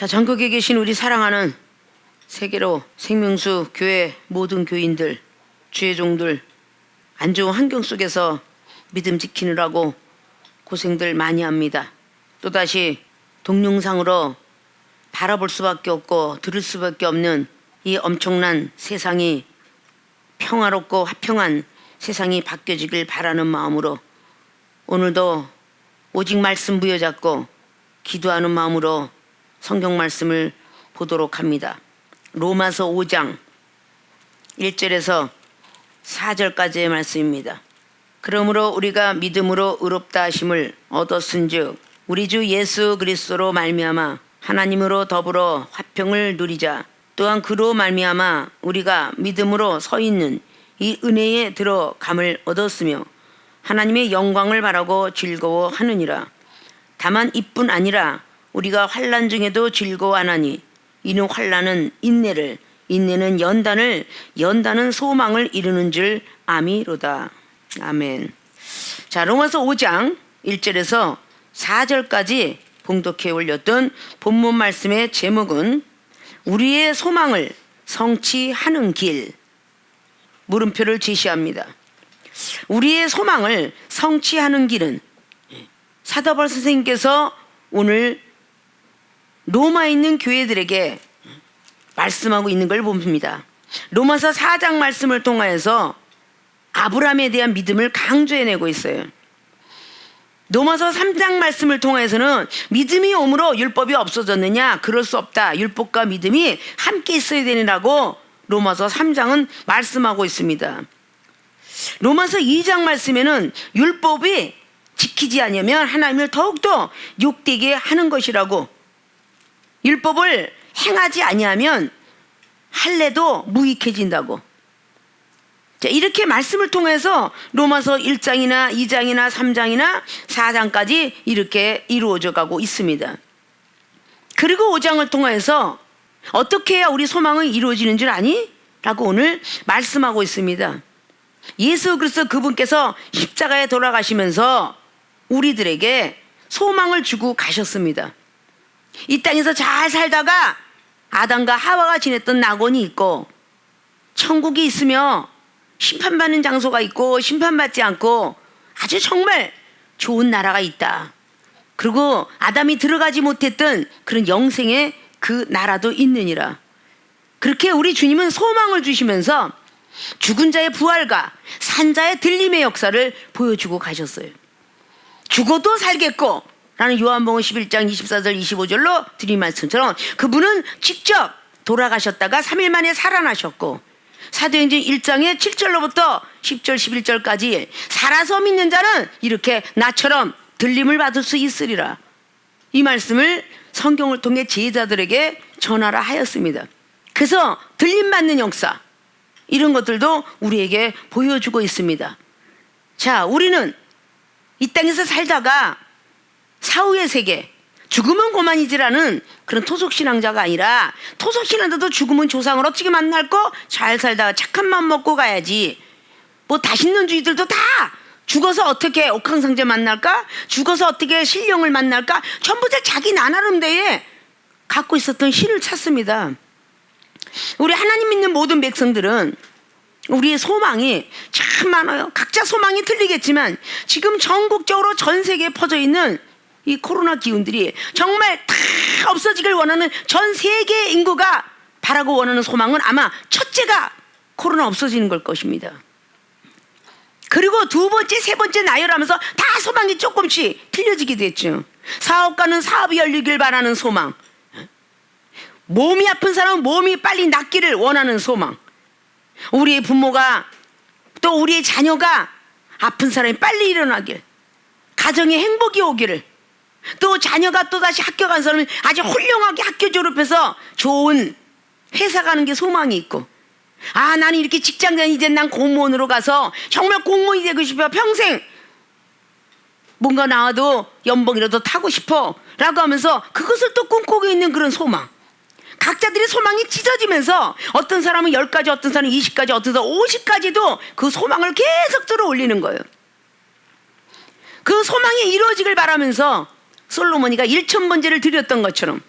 자, 전국에 계신 우리 사랑하는 세계로 생명수 교회 모든 교인들, 주의 종들, 안 좋은 환경 속에서 믿음 지키느라고 고생들 많이 합니다. 또다시 동영상으로 바라볼 수밖에 없고 들을 수밖에 없는 이 엄청난 세상이 평화롭고 화평한 세상이 바뀌어지길 바라는 마음으로 오늘도 오직 말씀 부여잡고 기도하는 마음으로 성경 말씀을 보도록 합니다. 로마서 5장 1절에서 4절까지의 말씀입니다. 그러므로 우리가 믿음으로 의롭다 하심을 얻었은즉 우리 주 예수 그리스도로 말미암아 하나님으로 더불어 화평을 누리자. 또한 그로 말미암아 우리가 믿음으로 서 있는 이 은혜에 들어감을 얻었으며 하나님의 영광을 바라고 즐거워하느니라. 다만 이뿐 아니라 우리가 환난 중에도 즐거워하나니 이는 환난은 인내를, 인내는 연단을, 연단은 소망을 이루는 줄 아미로다. 아멘. 자, 로마서 5장 1절에서 4절까지 봉독해 올렸던 본문 말씀의 제목은 우리의 소망을 성취하는 길, 물음표를 제시합니다. 우리의 소망을 성취하는 길은 사도 바울 선생님께서 오늘 로마에 있는 교회들에게 말씀하고 있는 걸 봅니다. 로마서 4장 말씀을 통하여서 아브라함에 대한 믿음을 강조해내고 있어요. 로마서 3장 말씀을 통해서는 믿음이 오므로 율법이 없어졌느냐? 그럴 수 없다. 율법과 믿음이 함께 있어야 되느라고 로마서 3장은 말씀하고 있습니다. 로마서 2장 말씀에는 율법이 지키지 않으면 하나님을 더욱더 욕되게 하는 것이라고, 율법을 행하지 아니하면 할례도 무익해진다고. 자, 이렇게 말씀을 통해서 로마서 1장이나 2장이나 3장이나 4장까지 이렇게 이루어져 가고 있습니다. 그리고 5장을 통해서 어떻게 해야 우리 소망이 이루어지는 줄 아니? 라고 오늘 말씀하고 있습니다. 예수 그리스도 그분께서 십자가에 돌아가시면서 우리들에게 소망을 주고 가셨습니다. 이 땅에서 잘 살다가 아담과 하와가 지냈던 낙원이 있고 천국이 있으며 심판받는 장소가 있고 심판받지 않고 아주 정말 좋은 나라가 있다. 그리고 아담이 들어가지 못했던 그런 영생의 그 나라도 있느니라. 그렇게 우리 주님은 소망을 주시면서 죽은 자의 부활과 산 자의 들림의 역사를 보여주고 가셨어요. 죽어도 살겠고 라는 요한복음 11장 24절 25절로 드린 말씀처럼 그분은 직접 돌아가셨다가 3일 만에 살아나셨고, 사도행전 1장의 7절로부터 10절 11절까지 살아서 믿는 자는 이렇게 나처럼 들림을 받을 수 있으리라. 이 말씀을 성경을 통해 제자들에게 전하라 하였습니다. 그래서 들림 받는 역사, 이런 것들도 우리에게 보여주고 있습니다. 자, 우리는 이 땅에서 살다가 사후의 세계, 죽음은 고만이지라는 그런 토속신앙자가 아니라, 토속신앙자도 죽음은 조상을 어떻게 만날 거? 잘 살다가 착한 맘 먹고 가야지. 뭐 다신론주의들도 다 죽어서 어떻게 옥황상제 만날까? 죽어서 어떻게 신령을 만날까? 전부 다 자기 나름대에 갖고 있었던 신을 찾습니다. 우리 하나님 믿는 모든 백성들은 우리의 소망이 참 많아요. 각자 소망이 틀리겠지만 지금 전국적으로 전 세계에 퍼져 있는 이 코로나 기운들이 정말 다 없어지길 원하는 전 세계 인구가 바라고 원하는 소망은 아마 첫째가 코로나 없어지는 걸 것입니다. 그리고 두 번째, 세 번째 나열하면서 다 소망이 조금씩 틀려지기도 했죠. 사업가는 사업이 열리길 바라는 소망, 몸이 아픈 사람은 몸이 빨리 낫기를 원하는 소망, 우리의 부모가 또 우리의 자녀가 아픈 사람이 빨리 일어나길, 가정에 행복이 오기를, 또 자녀가 또다시 학교 간 사람이 아주 훌륭하게 학교 졸업해서 좋은 회사 가는 게 소망이 있고, 아, 나는 이렇게 직장 다니, 이제 난 공무원으로 가서 정말 공무원이 되고 싶어, 평생 뭔가 나와도 연봉이라도 타고 싶어 라고 하면서 그것을 또 꿈꾸고 있는 그런 소망. 각자들의 소망이 찢어지면서 어떤 사람은 10가지, 어떤 사람은 20가지, 어떤 사람은 50가지도 그 소망을 계속 들어 올리는 거예요. 그 소망이 이루어지길 바라면서 솔로몬이가 1000번제를 드렸던 것처럼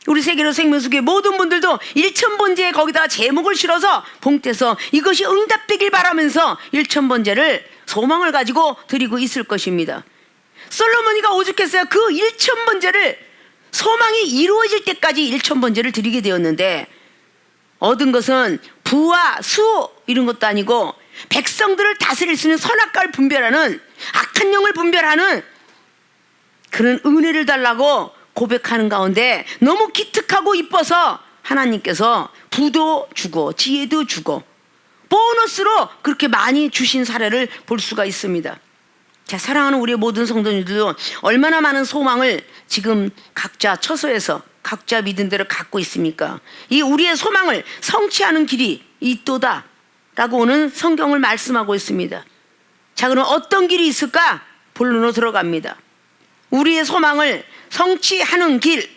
우리 세계로 생명수교회 모든 분들도 일천번제에 거기다가 제목을 실어서 봉태서 이것이 응답되길 바라면서 일천번제를 소망을 가지고 드리고 있을 것입니다. 솔로몬이가 오죽했어요. 그 일천번제를 소망이 이루어질 때까지 일천번제를 드리게 되었는데 얻은 것은 부와 수 이런 것도 아니고 백성들을 다스릴 수 있는 선악과를 분별하는 악한 영을 분별하는 그런 은혜를 달라고 고백하는 가운데 너무 기특하고 이뻐서 하나님께서 부도 주고 지혜도 주고 보너스로 그렇게 많이 주신 사례를 볼 수가 있습니다. 자, 사랑하는 우리의 모든 성도님들도 얼마나 많은 소망을 지금 각자 처소에서 각자 믿은 대로 갖고 있습니까? 이 우리의 소망을 성취하는 길이 있도다 라고 오는 성경을 말씀하고 있습니다. 자, 그럼 어떤 길이 있을까? 본론으로 들어갑니다. 우리의 소망을 성취하는 길,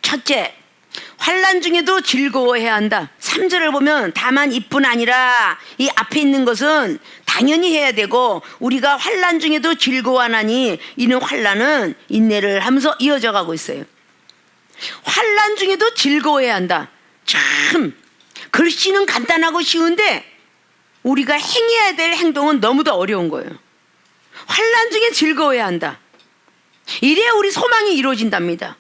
첫째, 환난 중에도 즐거워해야 한다. 3절을 보면 다만 이뿐 아니라 이 앞에 있는 것은 당연히 해야 되고 우리가 환난 중에도 즐거워하나니 이는 환난은 인내를 하면서 이어져 가고 있어요. 환난 중에도 즐거워해야 한다. 참 글씨는 간단하고 쉬운데 우리가 행해야 될 행동은 너무도 어려운 거예요. 환난 중에 즐거워해야 한다. 이래야 우리 소망이 이루어진답니다.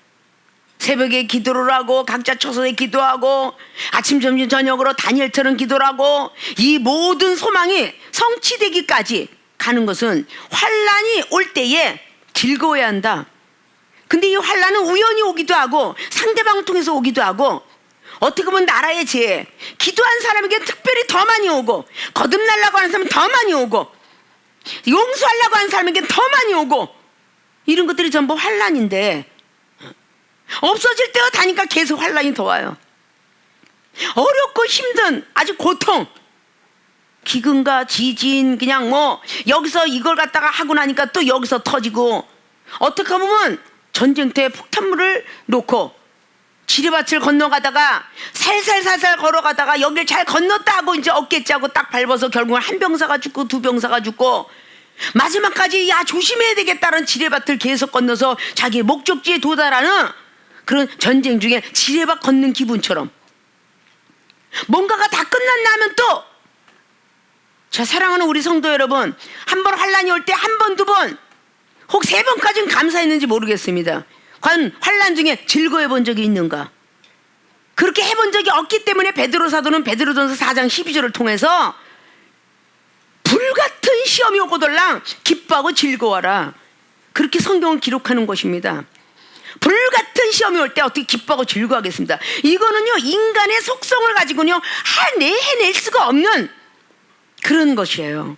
새벽에 기도를 하고 각자 처소에 기도하고 아침 점심 저녁으로 다니엘처럼 기도를 하고 이 모든 소망이 성취되기까지 가는 것은 환난이 올 때에 즐거워야 한다. 근데 이 환난은 우연히 오기도 하고 상대방을 통해서 오기도 하고 어떻게 보면 나라의 죄, 기도한 사람에게 특별히 더 많이 오고 거듭나려고 하는 사람은 더 많이 오고 용서하려고 하는 사람에게 더 많이 오고 이런 것들이 전부 환난인데 없어질 때가 다니까 계속 환난이 더 와요. 어렵고 힘든 아주 고통, 기근과 지진, 그냥 뭐 여기서 이걸 갖다가 하고 나니까 또 여기서 터지고 어떻게 보면 전쟁터에 폭탄물을 놓고 지뢰밭을 건너가다가 살살살살 걸어가다가 여길 잘 건넜다 하고 이제 어깨 짜고 딱 밟아서 결국은 한 병사가 죽고 두 병사가 죽고 마지막까지 야 조심해야 되겠다는 지뢰밭을 계속 건너서 자기의 목적지에 도달하는 그런 전쟁 중에 지뢰밭 걷는 기분처럼 뭔가가 다 끝났나 하면 또 자, 사랑하는 우리 성도 여러분, 한 번 환난이 올 때 한 번, 두 번, 혹 세 번까지는 감사했는지 모르겠습니다. 과연 환난 중에 즐거워해 본 적이 있는가? 그렇게 해본 적이 없기 때문에 베드로 사도는 베드로전서 4장 12절을 통해서 불같은 시험이 오고들랑 기뻐하고 즐거워하라. 그렇게 성경을 기록하는 것입니다. 불같은 시험이 올 때 어떻게 기뻐하고 즐거워하겠습니다. 이거는요 인간의 속성을 가지고는요 해낼 수가 없는 그런 것이에요.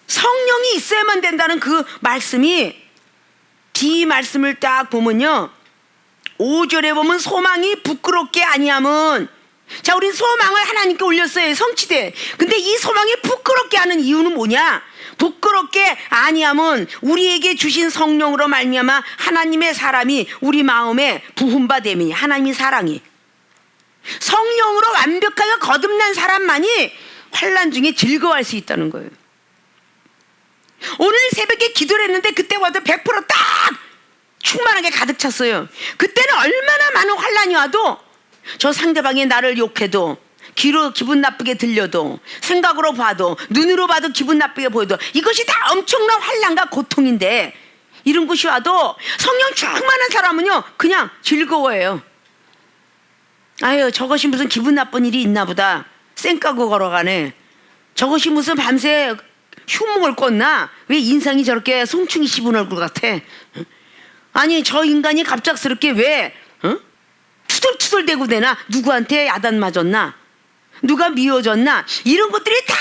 성령이 있어야만 된다는 그 말씀이 뒤 말씀을 딱 보면요 5절에 보면 소망이 부끄럽게 아니함은 자 우린 소망을 하나님께 올렸어요. 성취돼. 근데 이 소망이 부끄럽게 하는 이유는 뭐냐? 부끄럽게 아니함은 우리에게 주신 성령으로 말미암아 하나님의 사람이 우리 마음에 부음받음이 하나님의 사랑이 성령으로 완벽하게 거듭난 사람만이 환난 중에 즐거워할 수 있다는 거예요. 오늘 새벽에 기도를 했는데 그때 와도 100%딱 충만하게 가득 찼어요. 그때는 얼마나 많은 환난이 와도 저 상대방이 나를 욕해도 귀로 기분 나쁘게 들려도 생각으로 봐도 눈으로 봐도 기분 나쁘게 보여도 이것이 다 엄청난 환난과 고통인데 이런 것이 와도 성령 충만한 사람은요 그냥 즐거워해요. 아유 저것이 무슨 기분 나쁜 일이 있나 보다. 쌩까고 걸어가네. 저것이 무슨 밤새 흉목을 꿨나? 왜 인상이 저렇게 송충이 씹은 얼굴 같아? 아니 저 인간이 갑작스럽게 왜 투덜투덜대고 되나? 누구한테 야단 맞았나? 누가 미워졌나? 이런 것들이 다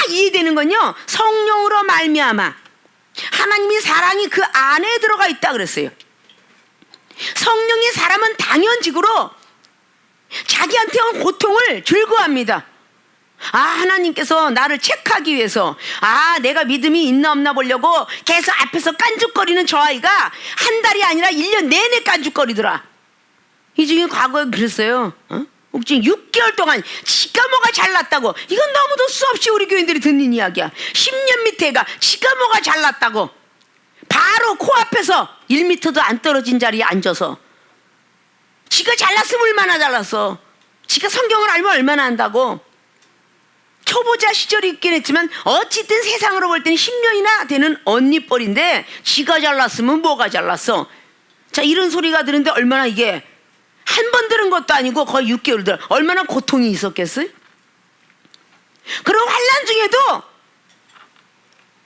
이해되는 건요 성령으로 말미암아 하나님의 사랑이 그 안에 들어가 있다 그랬어요. 성령의 사람은 당연직으로 자기한테 온 고통을 즐거워합니다. 아 하나님께서 나를 체크하기 위해서 아 내가 믿음이 있나 없나 보려고 계속 앞에서 깐죽거리는 저 아이가 한 달이 아니라 1년 내내 깐죽거리더라. 이 중에 과거에 그랬어요. 옥진 6개월 동안 지가 뭐가 잘났다고. 이건 너무도 수없이 우리 교인들이 듣는 이야기야. 10년 밑에가 지가 뭐가 잘났다고 바로 코앞에서 1m도 안 떨어진 자리에 앉아서 지가 잘났으면 얼마나 잘났어. 지가 성경을 알면 얼마나 안다고. 초보자 시절이 있긴 했지만 어쨌든 세상으로 볼 때는 10년이나 되는 언니뻘인데 지가 잘났으면 뭐가 잘났어. 자, 이런 소리가 들은데 얼마나 이게 한 번 들은 것도 아니고 거의 6개월 들어. 얼마나 고통이 있었겠어요? 그럼 환난 중에도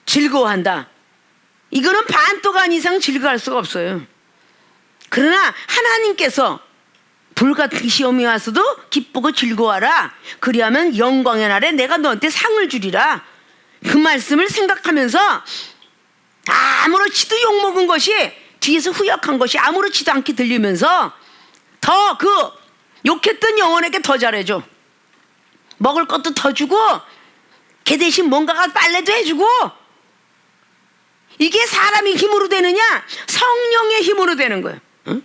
즐거워한다. 이거는 반도간 이상 즐거워할 수가 없어요. 그러나 하나님께서 불같은 시험이 와서도 기쁘고 즐거워하라. 그리하면 영광의 날에 내가 너한테 상을 주리라. 그 말씀을 생각하면서 아무렇지도 욕먹은 것이 뒤에서 후역한 것이 아무렇지도 않게 들리면서 더 그 욕했던 영혼에게 더 잘해줘. 먹을 것도 더 주고 걔 대신 뭔가가 빨래도 해주고. 이게 사람이 힘으로 되느냐? 성령의 힘으로 되는 거예요. 응?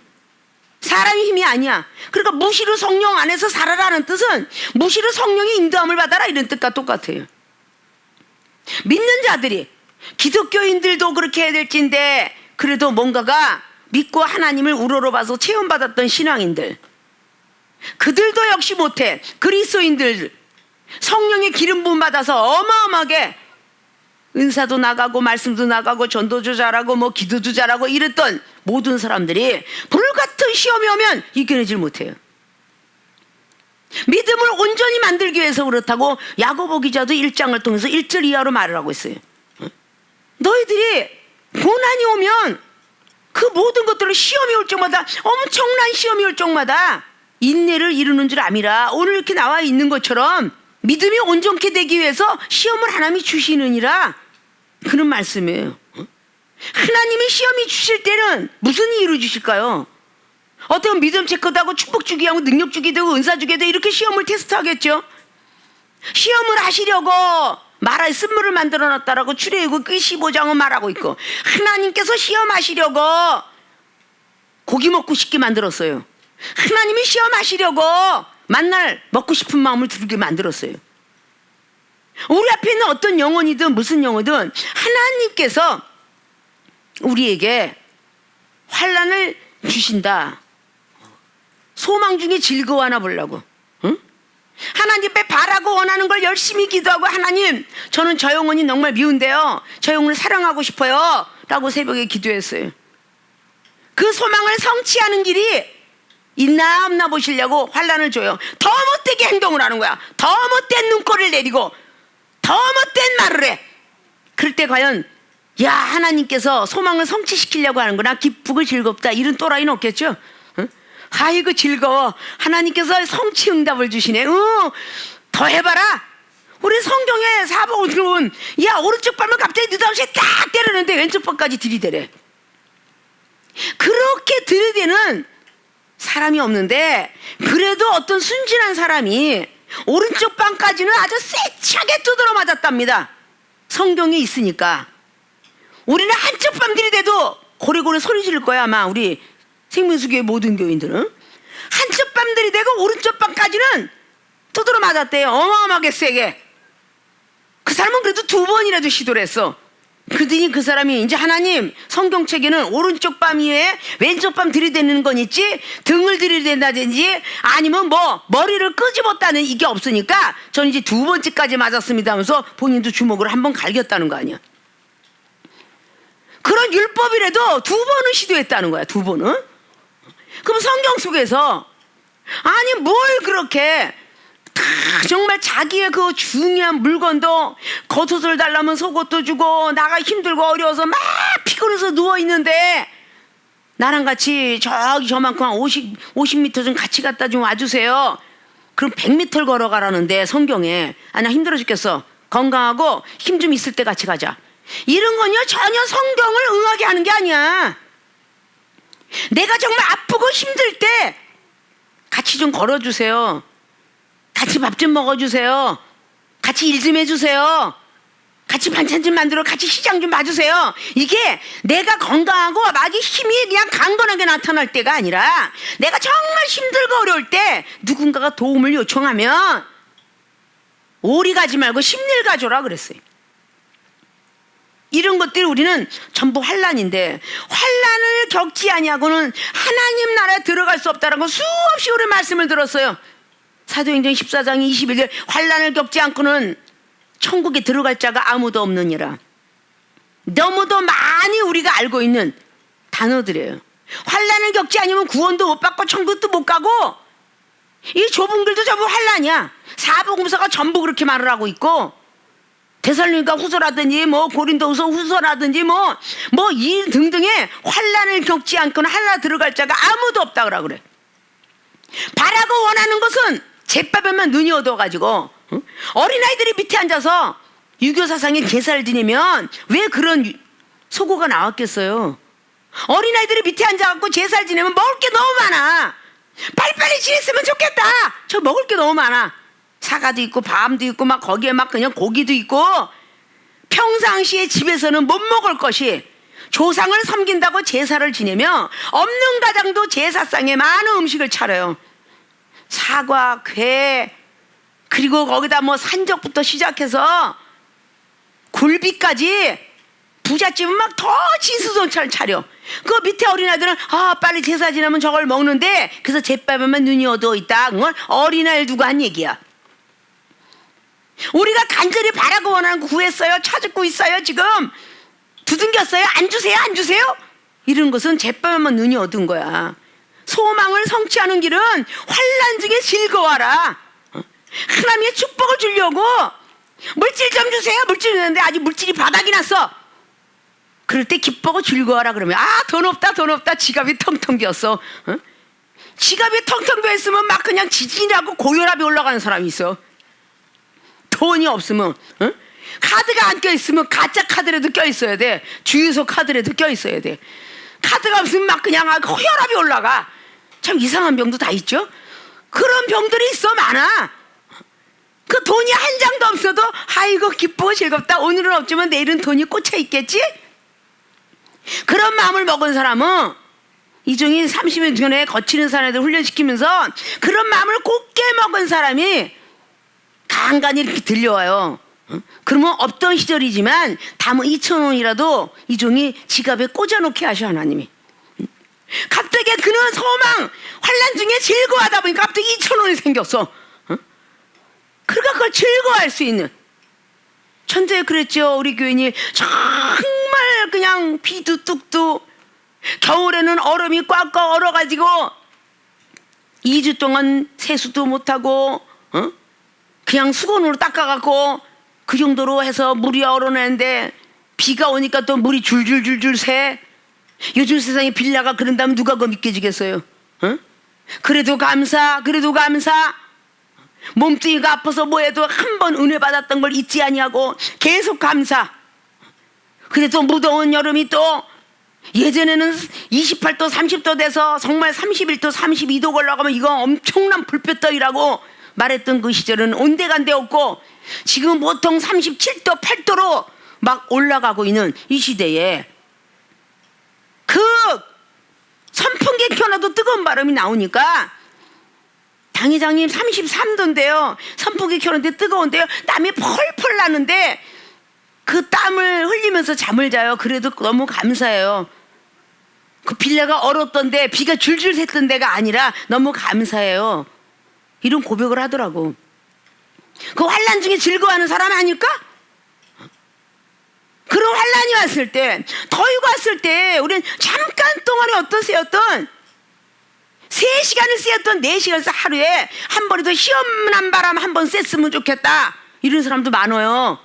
사람의 힘이 아니야. 그러니까 무시로 성령 안에서 살아라는 뜻은 무시로 성령의 인도함을 받아라 이런 뜻과 똑같아요. 믿는 자들이, 기독교인들도 그렇게 해야 될진데 그래도 뭔가가 믿고 하나님을 우러러봐서 체험받았던 신앙인들, 그들도 역시 못해. 그리스도인들 성령의 기름 부음 받아서 어마어마하게 은사도 나가고 말씀도 나가고 전도도 잘하고 뭐 기도도 잘하고 이랬던 모든 사람들이 불같은 시험이 오면 이겨내질 못해요. 믿음을 온전히 만들기 위해서 그렇다고 야고보 기자도 1장을 통해서 1절 이하로 말을 하고 있어요. 너희들이 고난이 오면 그 모든 것들을 시험이 올 적마다, 엄청난 시험이 올 적마다 인내를 이루는 줄 아미라. 오늘 이렇게 나와 있는 것처럼 믿음이 온전케 되기 위해서 시험을 하나님이 주시느니라, 그런 말씀이에요. 하나님이 시험이 주실 때는 무슨 이유로 주실까요? 어떤 믿음 체크도 하고 축복 주기 하고 능력 주기도 하고 은사 주기도 이렇게 시험을 테스트하겠죠. 시험을 하시려고 말할 쓴물을 만들어 놨다라고 출애굽 15장은 말하고 있고, 하나님께서 시험하시려고 고기 먹고 싶게 만들었어요. 하나님이 시험하시려고 만날 먹고 싶은 마음을 들게 만들었어요. 우리 앞에 있는 어떤 영혼이든 무슨 영혼이든 하나님께서 우리에게 환난을 주신다. 소망 중에 즐거워하나 보려고. 응? 하나님 앞에 바라고 원하는 걸 열심히 기도하고, 하나님 저는 저 영혼이 정말 미운데요, 저 영혼을 사랑하고 싶어요 라고 새벽에 기도했어요. 그 소망을 성취하는 길이 있나 없나 보시려고 환난을 줘요. 더 못되게 행동을 하는 거야. 더 못된 눈꼴을 내리고 더 못된 말을 해. 그럴 때 과연 야, 하나님께서 소망을 성취시키려고 하는구나, 기쁘고 즐겁다, 이런 또라이는 없겠죠? 응? 아이고 즐거워, 하나님께서 성취 응답을 주시네. 더 해봐라. 우리 성경에 사복을 들어온, 야, 오른쪽 발만 갑자기 느닷없이 딱 때리는데 왼쪽 발까지 들이대래. 그렇게 들이대는 사람이 없는데, 그래도 어떤 순진한 사람이 오른쪽 방까지는 아주 세차게 두드러 맞았답니다. 성경에 있으니까. 우리는 한쪽 방 들이대도 고래고래 소리 지를 거야 아마 우리 생명수교의 모든 교인들은. 한쪽 방 들이대고 오른쪽 방까지는 두드러 맞았대요. 어마어마하게 세게. 그 사람은 그래도 2번이라도 시도를 했어. 그러더니 그 사람이 이제, 하나님 성경책에는 오른쪽 밤 이외에 왼쪽 밤 들이대는 건 있지, 등을 들이댄다든지 아니면 뭐 머리를 끄집었다는 이게 없으니까 저는 이제 2번째까지 맞았습니다 하면서 본인도 주먹으로 한번 갈겼다는 거 아니야. 그런 율법이라도 2번은 시도했다는 거야. 2번은. 그럼 성경 속에서 아니 뭘 그렇게 정말 자기의 그 중요한 물건도, 겉옷을 달라면 속옷도 주고, 나가 힘들고 어려워서 막 피곤해서 누워있는데 나랑 같이 저기 저만큼 한 50m 좀 같이 갔다 좀 와주세요. 그럼 100m를 걸어가라는데 성경에, 아, 나 힘들어 죽겠어, 건강하고 힘 좀 있을 때 같이 가자, 이런 건요 전혀 성경을 응하게 하는 게 아니야. 내가 정말 아프고 힘들 때 같이 좀 걸어주세요, 같이 밥 좀 먹어주세요, 같이 일 좀 해주세요, 같이 반찬 좀 만들어, 같이 시장 좀 봐주세요. 이게 내가 건강하고 막 힘이 그냥 강건하게 나타날 때가 아니라, 내가 정말 힘들고 어려울 때 누군가가 도움을 요청하면 오리 가지 말고 심리를 가져라 그랬어요. 이런 것들이 우리는 전부 환난인데, 환난을 겪지 아니하고는 하나님 나라에 들어갈 수 없다는 거 수없이 오래 말씀을 들었어요. 사도행전 14장 21절, 환난을 겪지 않고는 천국에 들어갈 자가 아무도 없느니라. 너무도 많이 우리가 알고 있는 단어들이에요. 환난을 겪지 않으면 구원도 못 받고 천국도 못 가고, 이 좁은 길도 전부 환난이야. 사복음서가 전부 그렇게 말을 하고 있고, 데살로니가 후서라든지 뭐 고린도후서 후서라든지 뭐 이 등등의 환난을 겪지 않고는 하나 들어갈 자가 아무도 없다 그래. 바라고 원하는 것은 제밥에만 눈이 어두워가지고, 어린아이들이 밑에 앉아서 유교 사상에 제사를 지내면 왜 그런 소고가 나왔겠어요? 어린아이들이 밑에 앉아갖고 제사를 지내면 먹을 게 너무 많아. 빨리빨리 지냈으면 좋겠다. 저 먹을 게 너무 많아. 사과도 있고 밤도 있고 막 거기에 막 그냥 고기도 있고, 평상시에 집에서는 못 먹을 것이 조상을 섬긴다고 제사를 지내며 없는 가정도 제사상에 많은 음식을 차려요. 사과, 괴, 그리고 거기다 뭐 산적부터 시작해서 굴비까지, 부잣집은 막 더 진수성찬을 차려. 그 밑에 어린아이들은 빨리 제사 지내면 저걸 먹는데, 그래서 제밥에만 눈이 어두워 있다. 그건 어린아이를 두고 한 얘기야. 우리가 간절히 바라고 원하는 거 구했어요. 찾고 있어요. 지금 두둥겼어요. 안 주세요, 안 주세요. 이런 것은 제밥에만 눈이 어두운 거야. 소망을 성취하는 길은 환난 중에 즐거워하라. 하나님의 축복을 주려고 물질 좀 주세요. 물질 주는데 아직 물질이 바닥이 났어. 그럴 때 기뻐하고 즐거워하라 그러면 돈 없다, 돈 없다. 지갑이 텅텅 비었어. 지갑이 텅텅 비었으면 막 그냥 지진이라고 고혈압이 올라가는 사람이 있어. 돈이 없으면, 카드가 안 껴있으면 가짜 카드라도 껴있어야 돼. 주유소 카드라도 껴있어야 돼. 카드가 없으면 막 그냥 혈압이 올라가. 참 이상한 병도 다 있죠. 그런 병들이 있어, 많아. 그 돈이 한 장도 없어도 아이고 기쁘고 즐겁다. 오늘은 없지만 내일은 돈이 꽂혀 있겠지. 그런 마음을 먹은 사람은 이종이 30년 전에 거치는 사람들 훈련시키면서 그런 마음을 굳게 먹은 사람이 간간히 이렇게 들려와요. 그러면 없던 시절이지만 담은 2,000원이라도 이종이 지갑에 꽂아놓게 하셔, 하나님이. 갑자기 그는 소망, 환난 중에 즐거워하다 보니까 갑자기 2,000원이 생겼어. 그러니까 그걸 즐거워할 수 있는. 천재에 그랬죠. 우리 교인이 정말 그냥 비도 뚝뚝, 겨울에는 얼음이 꽉꽉 얼어가지고 2주 동안 세수도 못하고 그냥 수건으로 닦아갖고 그 정도로 해서 물이 얼어내는데, 비가 오니까 또 물이 줄줄줄줄 새. 요즘 세상에 빌라가 그런다면 누가 그 믿겨지겠어요? 그래도 감사, 그래도 감사. 몸뚱이가 아파서 뭐해도 한 번 은혜 받았던 걸 잊지 아니하고 계속 감사. 근데 또 무더운 여름이 또 예전에는 28도 30도 돼서 정말 31도 32도 올라가면 이거 엄청난 불볕더위라고 말했던 그 시절은 온데간데 없고, 지금 보통 37도 8도로 막 올라가고 있는 이 시대에 그 선풍기 켜놔도 뜨거운 바람이 나오니까, 당회장님 33도인데요 선풍기 켜는데 뜨거운데요, 땀이 펄펄 나는데 그 땀을 흘리면서 잠을 자요. 그래도 너무 감사해요. 그 빌라가 얼었던데 비가 줄줄 샜던 데가 아니라 너무 감사해요. 이런 고백을 하더라고. 그 환난 중에 즐거워하는 사람 아닐까? 그런 환난이 왔을 때, 더위가 왔을 때 우리는 잠깐 동안에 어떠세요던 3시간을 쐬었던 4시간에서 하루에 한 번에도 시원한 바람 한 번 쐈으면 좋겠다. 이런 사람도 많아요.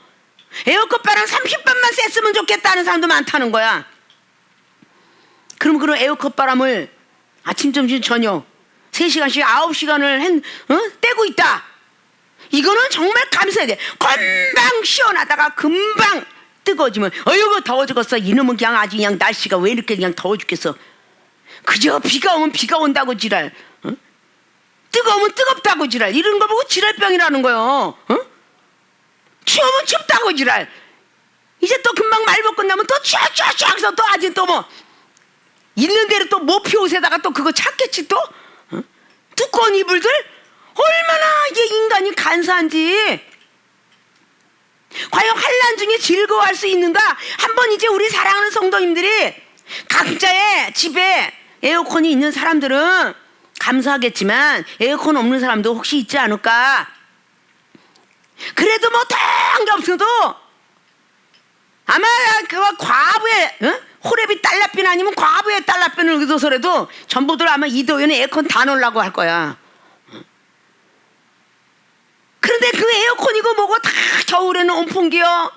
에어컨 바람 30번만 쐈으면 좋겠다는 사람도 많다는 거야. 그럼 그런 에어컨 바람을 아침, 점심, 저녁 3시간씩 9시간을 떼고 있다. 이거는 정말 감사해야 돼. 금방 시원하다가 금방 뜨거워지면 어이구 더워 죽었어. 이놈은 그냥 아주 그냥 날씨가 왜 이렇게 그냥 더워 죽겠어. 그저 비가 오면 비가 온다고 지랄, 뜨거우면 뜨겁다고 지랄, 이런 거 보고 지랄병이라는 거요. 추우면 춥다고 지랄. 이제 또 금방 말벗고 나면 또 쫙쫙쫙 해서 또 아직 또 뭐 있는 대로 또 모피 옷에다가 또 그거 찾겠지 또. 두꺼운 이불들 얼마나 이게 인간이 간사한지. 과연 환난 중에 즐거워할 수 있는가? 한번 이제 우리 사랑하는 성도님들이 각자의 집에 에어컨이 있는 사람들은 감사하겠지만 에어컨 없는 사람도 혹시 있지 않을까? 그래도 뭐 어떤 게 없어도 아마 그 과부의 호렙이 딸라빈 아니면 과부의 딸라빈을 얻어서라도 전부들 아마 이 더위에는 에어컨 다 놓으려고 할 거야. 그런데 그 에어컨이고 뭐고 다 겨울에는 온풍기요.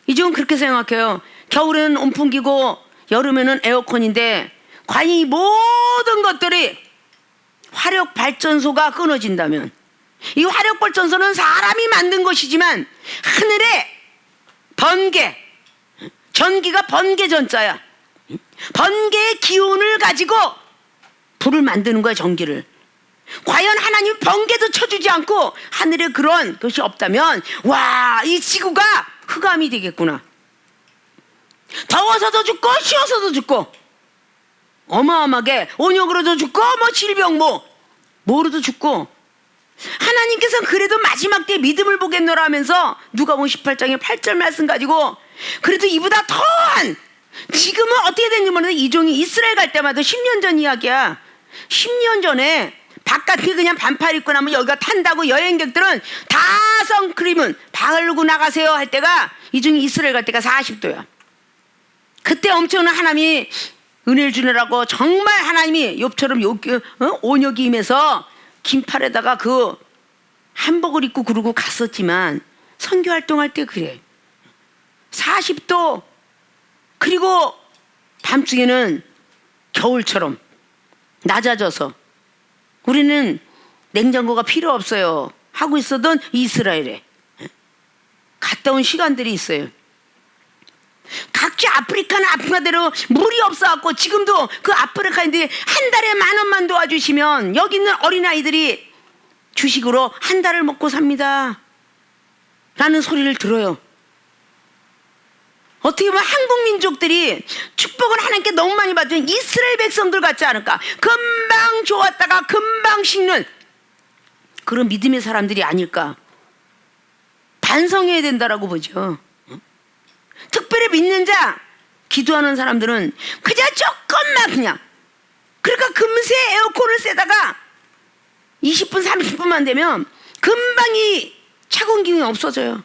이쪽은 그렇게 생각해요. 겨울에는 온풍기고 여름에는 에어컨인데 과연 이 모든 것들이 화력발전소가 끊어진다면, 이 화력발전소는 사람이 만든 것이지만 하늘에 번개, 전기가 번개 전자야. 번개의 기운을 가지고 불을 만드는 거야, 전기를. 과연 하나님 번개도 쳐주지 않고 하늘에 그런 것이 없다면, 와, 이 지구가 흑암이 되겠구나. 더워서도 죽고 쉬어서도 죽고 어마어마하게 온역으로도 죽고 뭐 질병 뭐로도 죽고, 하나님께서는 그래도 마지막 때 믿음을 보겠노라 하면서 누가복음 18장의 8절 말씀 가지고 그래도 이보다 더한, 지금은 어떻게 됐는지 모르는데 이종이 이스라엘 갈 때마다 10년 전 이야기야. 10년 전에 바깥에 그냥 반팔 입고 나면 여기가 탄다고 여행객들은 다 선크림은 바르고 나가세요 할 때가, 이종이 이스라엘 갈 때가 40도야. 그때 엄청난 하나님이 은혜를 주느라고 정말 하나님이 욥처럼 온역이 임해서 긴팔에다가 그 한복을 입고 그러고 갔었지만 선교 활동할 때 그래. 40도, 그리고 밤중에는 겨울처럼 낮아져서 우리는 냉장고가 필요 없어요 하고 있었던 이스라엘에 갔다 온 시간들이 있어요. 각지 아프리카는 아프리카대로 물이 없어갖고 지금도 그 아프리카인들이 한 달에 10,000원만 도와주시면 여기 있는 어린아이들이 주식으로 한 달을 먹고 삽니다 라는 소리를 들어요. 어떻게 보면 한국 민족들이 축복을 하나님께 너무 많이 받은 이스라엘 백성들 같지 않을까? 금방 좋았다가 금방 식는 그런 믿음의 사람들이 아닐까? 반성해야 된다라고 보죠. 특별히 믿는 자, 기도하는 사람들은 그냥 조금만 그냥, 그러니까 금세 에어컨을 쐬다가 20분 30분만 되면 금방 이 차가운 기운이 없어져요.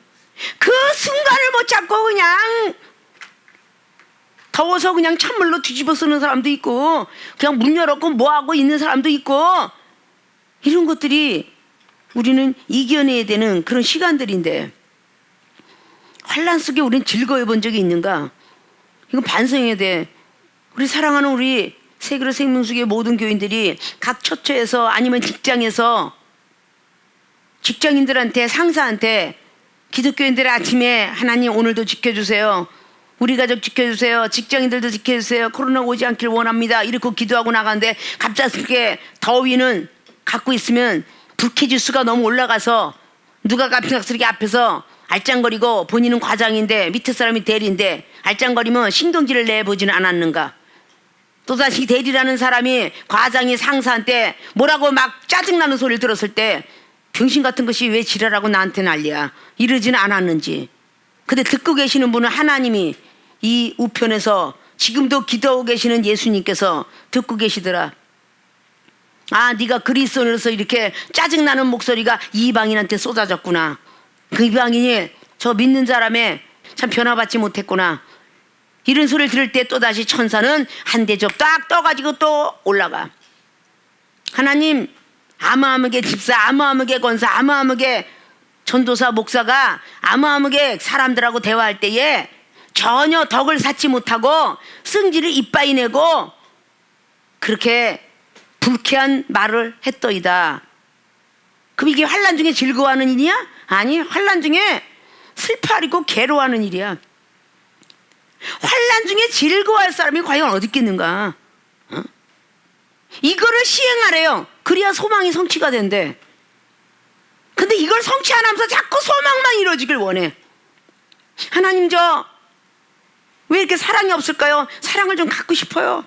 그 순간을 못 잡고 그냥 더워서 그냥 찬물로 뒤집어 쓰는 사람도 있고 그냥 문 열었고 뭐하고 있는 사람도 있고, 이런 것들이 우리는 이겨내야 되는 그런 시간들인데 환난 속에 우린 즐거워 본 적이 있는가? 이건 반성해야 돼. 우리 사랑하는 우리 세계로 생명수의 모든 교인들이 각 처처에서 아니면 직장에서 직장인들한테, 상사한테, 기독교인들의 아침에 하나님 오늘도 지켜주세요, 우리 가족 지켜주세요, 직장인들도 지켜주세요, 코로나 오지 않길 원합니다 이렇게 기도하고 나가는데 갑작스럽게 더위는 갖고 있으면 불쾌지수가 너무 올라가서 누가 갑작스럽게 앞에서 알짱거리고, 본인은 과장인데 밑에 사람이 대리인데 알짱거리면 신경질을 내보지는 않았는가? 또다시 대리라는 사람이 과장이 상사한테 뭐라고 막 짜증나는 소리를 들었을 때 병신 같은 것이 왜 지랄하고 나한테 난리야 이러지는 않았는지. 근데 듣고 계시는 분은 하나님이 이 우편에서 지금도 기도하고 계시는 예수님께서 듣고 계시더라. 아, 네가 그리스도인으로서 이렇게 짜증나는 목소리가 이방인한테 쏟아졌구나. 그 이방인이 저 믿는 사람에 참 변화받지 못했구나. 이런 소리를 들을 때 또다시 천사는 한 대접 딱 떠가지고 또 올라가. 하나님, 아무아무개 집사, 아무아무개 권사, 아무아무개 전도사, 목사가 아무아무개 사람들하고 대화할 때에 전혀 덕을 쌓지 못하고 승질을 이빠이 내고 그렇게 불쾌한 말을 했더이다. 그럼 이게 환난 중에 즐거워하는 일이야? 아니, 환난 중에 슬퍼하고 괴로워하는 일이야. 환난 중에 즐거워할 사람이 과연 어디 있겠는가? 이거를 시행하래요. 그래야 소망이 성취가 된대. 근데 이걸 성취 안 하면서 자꾸 소망만 이루어지길 원해. 하나님, 저 왜 이렇게 사랑이 없을까요? 사랑을 좀 갖고 싶어요.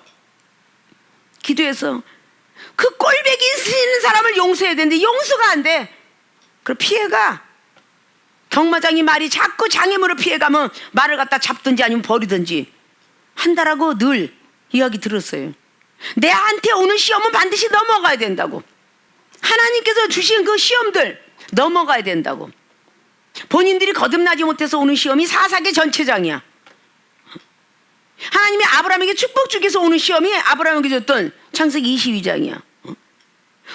기도해서 그 꼴배기 있는 사람을 용서해야 되는데 용서가 안 돼. 그럼 피해가. 경마장이 말이 자꾸 장애물을 피해가면 말을 갖다 잡든지 아니면 버리든지 한다라고 늘 이야기 들었어요. 내한테 오는 시험은 반드시 넘어가야 된다고. 하나님께서 주신 그 시험들 넘어가야 된다고. 본인들이 거듭나지 못해서 오는 시험이 사사기 전체장이야. 하나님이 아브라함에게 축복 주기 위해서 오는 시험이 아브라함에게 줬던 창세기 22장이야.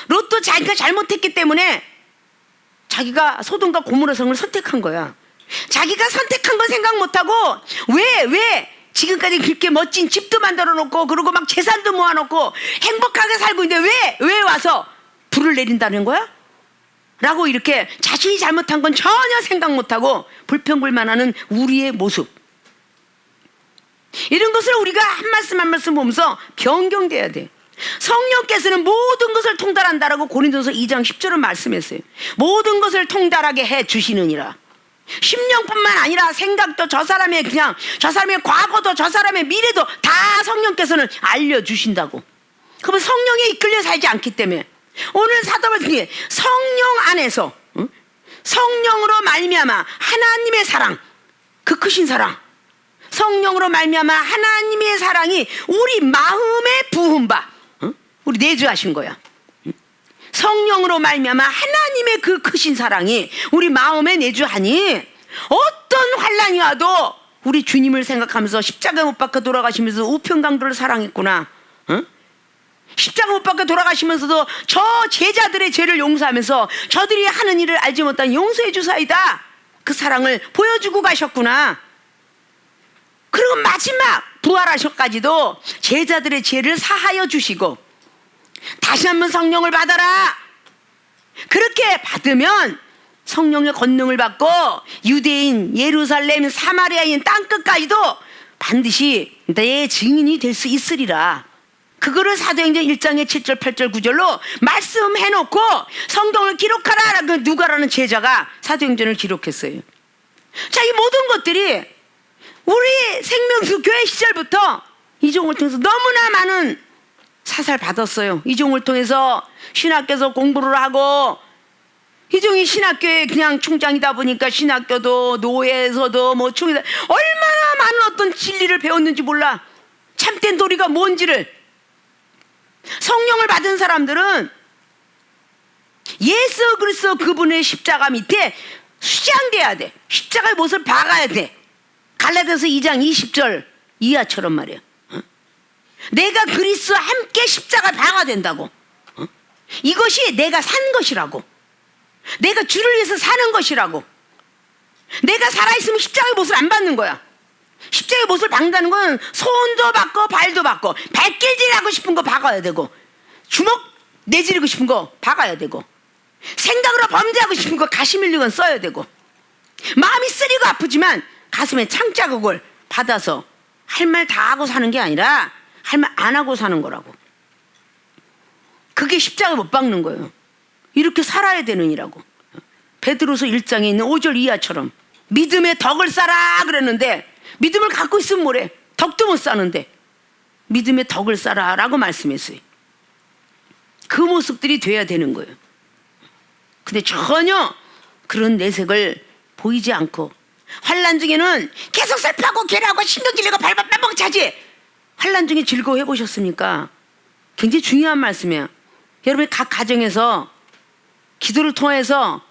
롯도 자기가 잘못했기 때문에 자기가 소돔과 고모라 성을 선택한 거야. 자기가 선택한 건 생각 못하고 왜 지금까지 그렇게 멋진 집도 만들어 놓고 그리고 막 재산도 모아놓고 행복하게 살고 있는데 왜 와서 불을 내린다는 거야? 라고 이렇게 자신이 잘못한 건 전혀 생각 못하고 불평불만하는 우리의 모습, 이런 것을 우리가 한 말씀 한 말씀 보면서 변경돼야 돼. 성령께서는 모든 것을 통달한다라고 고린도서 2장 10절은 말씀했어요. 모든 것을 통달하게 해 주시느니라. 심령뿐만 아니라 생각도 저 사람의 과거도 저 사람의 미래도 다 성령께서는 알려주신다고. 그러면 성령에 이끌려 살지 않기 때문에 오늘 사도 말씀이 성령 안에서 성령으로 말미암아 하나님의 사랑, 그 크신 사랑, 성령으로 말미암아 하나님의 사랑이 우리 마음에 부은 바 우리 내주하신 거야. 성령으로 말미암아 하나님의 그 크신 사랑이 우리 마음에 내주하니 어떤 환난이 와도 우리 주님을 생각하면서 십자가 못 박혀 돌아가시면서 우편강도를 사랑했구나. 십자가 못 박혀 돌아가시면서도 저 제자들의 죄를 용서하면서 저들이 하는 일을 알지 못한 용서해 주사이다. 그 사랑을 보여주고 가셨구나. 그리고 마지막 부활하셔까지도 제자들의 죄를 사하여 주시고 다시 한번 성령을 받아라. 그렇게 받으면 성령의 권능을 받고 유대인, 예루살렘, 사마리아인 땅끝까지도 반드시 내 증인이 될 수 있으리라. 그거를 사도행전 1장의 7절 8절 9절로 말씀해놓고 성경을 기록하라라고 누가라는 제자가 사도행전을 기록했어요. 자, 이 모든 것들이 우리 생명수 교회 시절부터 이종을 통해서 너무나 많은 사살 받았어요. 이종을 통해서 신학교에서 공부를 하고, 이종이 신학교의 그냥 총장이다 보니까 신학교도 노예에서도 뭐 총이다, 얼마나 많은 어떤 진리를 배웠는지 몰라. 참된 도리가 뭔지를. 성령을 받은 사람들은 예수 그리스도 그분의 십자가 밑에 수장돼야 돼. 십자가의 못을 박아야 돼. 갈라디아서 2장 20절 이하처럼 말이야. 내가 그리스도와 함께 십자가를 박아야 된다고. 이것이 내가 산 것이라고. 내가 주를 위해서 사는 것이라고. 내가 살아있으면 십자가의 못을 안 받는 거야. 십자가의 못을 박는다는 건 손도 박고 발도 박고, 발길질하고 싶은 거 박아야 되고, 주먹 내지르고 싶은 거 박아야 되고, 생각으로 범죄하고 싶은 거 가시밀리건 써야 되고, 마음이 쓰리고 아프지만 가슴에 창자국을 받아서 할 말 다 하고 사는 게 아니라 할 말 안 하고 사는 거라고. 그게 십자가 못 박는 거예요. 이렇게 살아야 되느니라고. 베드로서 1장에 있는 5절 이하처럼 믿음의 덕을 쌓아 그랬는데, 믿음을 갖고 있으면 뭐래? 덕도 못 쌓는데 믿음의 덕을 쌓아 라고 말씀했어요. 그 모습들이 돼야 되는 거예요. 근데 전혀 그런 내색을 보이지 않고, 환난 중에는 계속 슬퍼하고 괴로워하고 신경질내고 발버둥 차지. 환난 중에 즐거워 해보셨습니까? 굉장히 중요한 말씀이에요. 여러분이 각 가정에서 기도를 통해서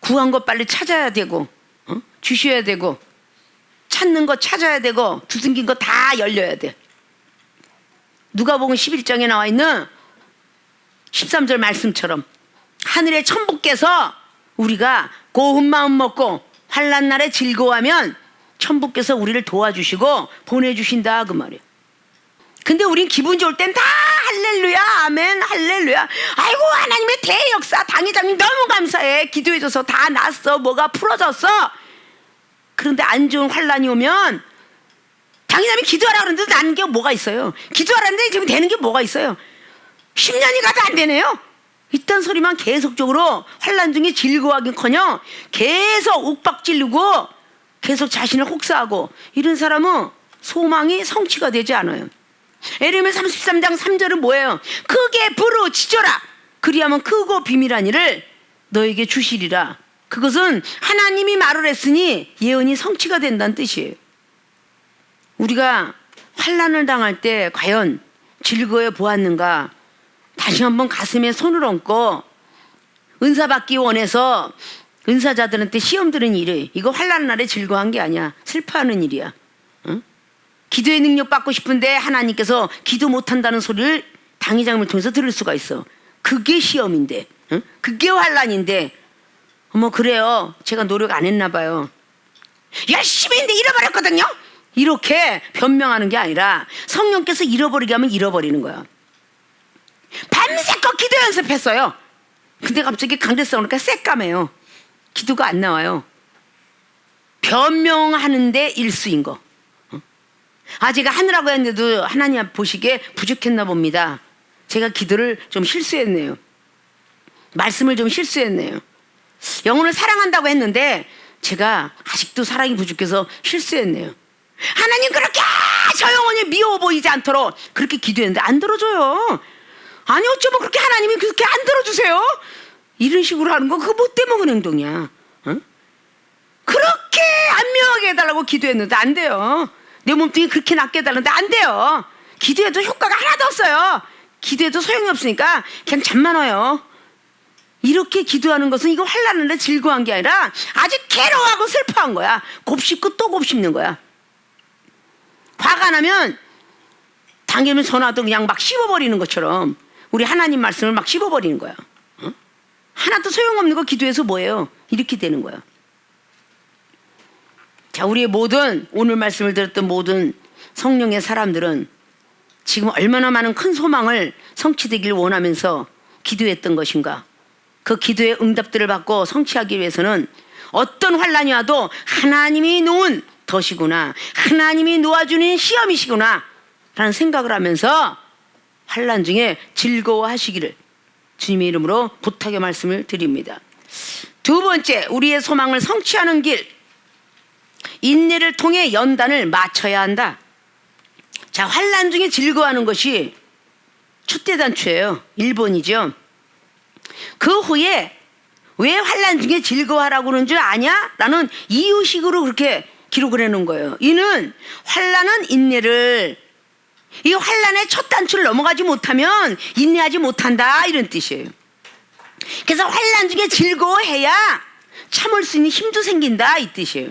구한 것 빨리 찾아야 되고, 주셔야 되고, 찾는 거 찾아야 되고, 두둥긴 거 다 열려야 돼. 누가복음 11장에 나와 있는 13절 말씀처럼 하늘의 천부께서 우리가 고운 마음 먹고 환난 날에 즐거워하면 천부께서 우리를 도와주시고 보내주신다, 그 말이에요. 근데 우린 기분 좋을 땐 다 할렐루야, 아멘, 할렐루야. 아이고, 하나님의 대역사, 당회장님 너무 감사해. 기도해줘서 다 났어. 뭐가 풀어졌어. 그런데 안 좋은 환난이 오면 당회장님이 기도하라 그러는데 나는 게 뭐가 있어요? 기도하라는데 지금 되는 게 뭐가 있어요? 10년이 가도 안 되네요. 이딴 소리만 계속적으로 환난 중에 즐거워하긴커녕 계속 욱박지르고 계속 자신을 혹사하고, 이런 사람은 소망이 성취가 되지 않아요. 에레미야 33장 3절은 뭐예요? 크게 부르짖어라. 그리하면 크고 비밀한 일을 너에게 주시리라. 그것은 하나님이 말을 했으니 예언이 성취가 된다는 뜻이에요. 우리가 환난을 당할 때 과연 즐거워 보았는가? 다시 한번 가슴에 손을 얹고 은사 받기 원해서 은사자들한테 시험 드는 일이 이거 환난 날에 즐거워한 게 아니야. 슬퍼하는 일이야. 응? 기도의 능력 받고 싶은데 하나님께서 기도 못한다는 소리를 당회장님을 통해서 들을 수가 있어. 그게 시험인데, 응? 그게 환난인데, 어머 그래요. 제가 노력 안 했나 봐요. 열심히 했는데 잃어버렸거든요. 이렇게 변명하는 게 아니라 성령께서 잃어버리게 하면 잃어버리는 거야. 밤새껏 기도 연습했어요. 근데 갑자기 강대성 오니까 새까매요. 기도가 안 나와요. 변명하는데 일수인 거. 제가 하느라고 했는데도 하나님 보시기에 부족했나 봅니다. 제가 기도를 좀 실수했네요. 말씀을 좀 실수했네요. 영혼을 사랑한다고 했는데 제가 아직도 사랑이 부족해서 실수했네요. 하나님 그렇게 저 영혼이 미워 보이지 않도록 그렇게 기도했는데 안 들어줘요. 아니 어쩌면 그렇게 하나님이 그렇게 안 들어주세요? 이런 식으로 하는 거 그거 못돼 먹은 행동이야. 응? 그렇게 안명하게 해달라고 기도했는데 안 돼요. 내 몸뚱이 그렇게 낫게 해달라는데 안 돼요. 기도해도 효과가 하나도 없어요. 기도해도 소용이 없으니까 그냥 잠만 와요. 이렇게 기도하는 것은 이거 환난을 즐거워한 게 아니라 아주 괴로워하고 슬퍼한 거야. 곱씹고 또 곱씹는 거야. 화가 나면 당기면 전화도 그냥 막 씹어버리는 것처럼 우리 하나님 말씀을 막 씹어버리는 거야. 어? 하나도 소용없는 거 기도해서 뭐예요? 이렇게 되는 거야. 자, 우리의 모든 오늘 말씀을 들었던 모든 성령의 사람들은 지금 얼마나 많은 큰 소망을 성취되길 원하면서 기도했던 것인가. 그 기도의 응답들을 받고 성취하기 위해서는 어떤 환난이 와도 하나님이 놓은 덫이구나, 하나님이 놓아주는 시험이시구나 라는 생각을 하면서 환난 중에 즐거워하시기를 주님의 이름으로 부탁의 말씀을 드립니다. 두 번째, 우리의 소망을 성취하는 길, 인내를 통해 연단을 맞춰야 한다. 자, 환난 중에 즐거워하는 것이 첫째 단추예요. 1번이죠. 그 후에 왜 환난 중에 즐거워하라고 그러는 줄 아냐? 라는 이유식으로 그렇게 기록을 해놓은 거예요. 이는 환난은 인내를, 이 환난의 첫 단추를 넘어가지 못하면 인내하지 못한다 이런 뜻이에요. 그래서 환난 중에 즐거워해야 참을 수 있는 힘도 생긴다 이 뜻이에요.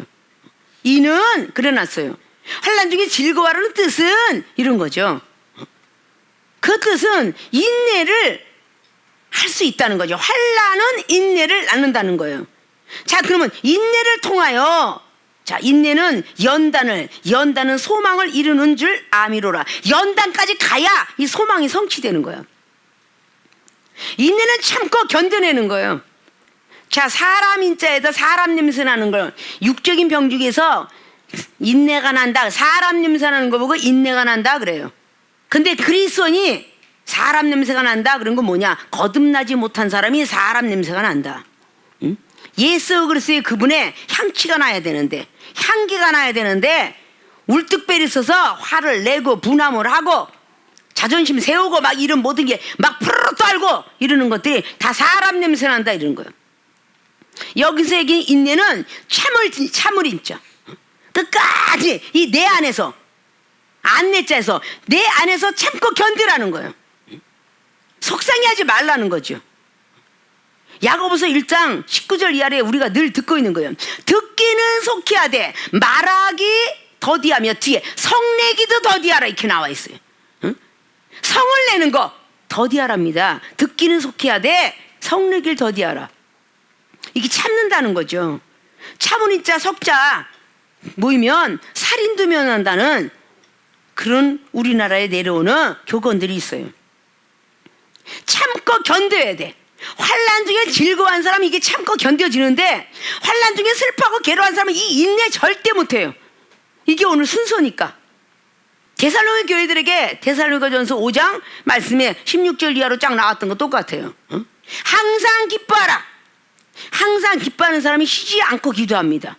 이는 그래놨어요. 환난 중에 즐거워하라는 뜻은 이런 거죠. 그 뜻은 인내를 할 수 있다는 거죠. 환난은 인내를 낳는다는 거예요. 자, 그러면 인내를 통하여, 자, 인내는 연단은 소망을 이루는 줄 아미로라. 연단까지 가야 이 소망이 성취되는 거예요. 인내는 참고 견뎌내는 거예요. 자, 사람 인자에다 사람 냄새 나는 걸, 육적인 병 중에서 인내가 난다, 사람 냄새 나는 거 보고 인내가 난다 그래요. 근데 그리스도인이 사람 냄새가 난다 그런 건 뭐냐? 거듭나지 못한 사람이 사람 냄새가 난다. 응? 예수 그리스도의 그분의 향기가 나야 되는데 울뚝배리 써서 화를 내고 분함을 하고 자존심 세우고 막 이런 모든 게 막 푸르르 떨고 이러는 것들이 다 사람 냄새 난다 이런 거예요. 여기서 얘기한 인내는 참을 인자. 끝까지 이 내 안에서, 안내자에서 내 안에서 참고 견디라는 거예요. 속상해하지 말라는 거죠. 야고보서 1장 19절 이하에 우리가 늘 듣고 있는 거예요. 듣기는 속히 하되 말하기 더디하며 뒤에 성내기도 더디하라 이렇게 나와 있어요. 응? 성을 내는 거 더디하랍니다. 듣기는 속히 하되 성내기를 더디하라. 이게 참는다는 거죠. 참은 자 석자 모이면 살인도 면한다는 그런 우리나라에 내려오는 교건들이 있어요. 참고 견뎌야 돼. 환난 중에 즐거워한 사람은 이게 참고 견뎌지는데 환난 중에 슬퍼하고 괴로워한 사람은 이 인내 절대 못해요. 이게 오늘 순서니까. 데살로니가 교회들에게 데살로니가전서 5장 말씀에 16절 이하로 쫙 나왔던 거 똑같아요. 응? 항상 기뻐하라. 항상 기뻐하는 사람이 쉬지 않고 기도합니다.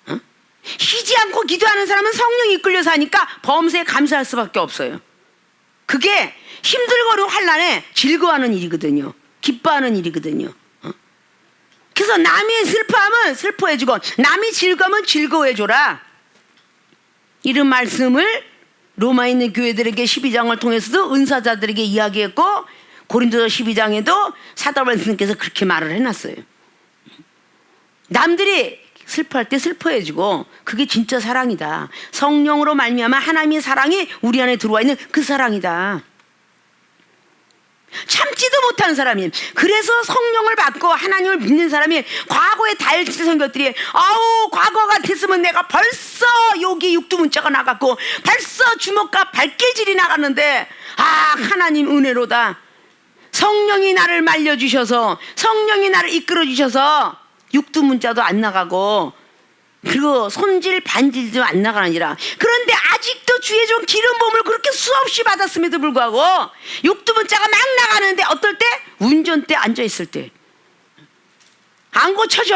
응? 쉬지 않고 기도하는 사람은 성령이 이끌려서 하니까 범사에 감사할 수밖에 없어요. 그게 힘들고 어려운 환난에 즐거워하는 일이거든요. 기뻐하는 일이거든요. 그래서 남이 슬퍼하면 슬퍼해주고 남이 즐거우면 즐거워해줘라. 이런 말씀을 로마에 있는 교회들에게 12장을 통해서도 은사자들에게 이야기했고 고린도서 12장에도 사도 바울께서 그렇게 말을 해놨어요. 남들이 슬퍼할 때 슬퍼해주고 그게 진짜 사랑이다. 성령으로 말미암아 하나님의 사랑이 우리 안에 들어와 있는 그 사랑이다. 참지도 못하는 사람이, 그래서 성령을 받고 하나님을 믿는 사람이 과거에 다혈질성 것들이 아우 과거 같았으면 내가 벌써 여기 육두문자가 나갔고 벌써 주먹과 발길질이 나갔는데 하나님 은혜로다. 성령이 나를 말려주셔서 성령이 나를 이끌어주셔서 육두문자도 안 나가고 그리고 손질 반질도 안 나가느니라. 그런데 아직도 주의 종 기름 부음을 그렇게 수없이 받았음에도 불구하고 육두문자가 막 나가는데 어떨 때? 운전대 앉아있을 때 안 고쳐져.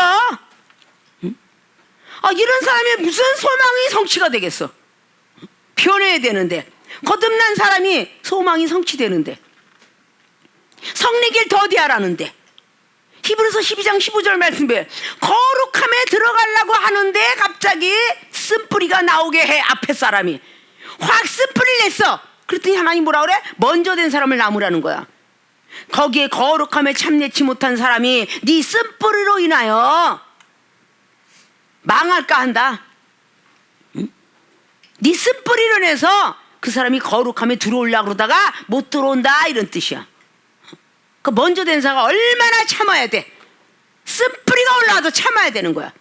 이런 사람이 무슨 소망이 성취가 되겠어. 변해야 되는데, 거듭난 사람이 소망이 성취되는데, 성리길 더디하라는데, 히브리서 12장 15절 말씀에 거룩함에 들어가려고 하는데 갑자기 쓴뿌리가 나오게 해. 앞에 사람이 확 쓴뿌리를 냈어. 그랬더니 하나님 뭐라 그래? 먼저 된 사람을 나무라는 거야. 거기에 거룩함에 참내치 못한 사람이 네 쓴뿌리로 인하여 망할까 한다. 응? 네 쓴뿌리로 인해서 그 사람이 거룩함에 들어오려고 그러다가 못 들어온다, 이런 뜻이야. 그 먼저 된 사가 얼마나 참아야 돼. 쓴뿌리가 올라와도 참아야 되는 거야.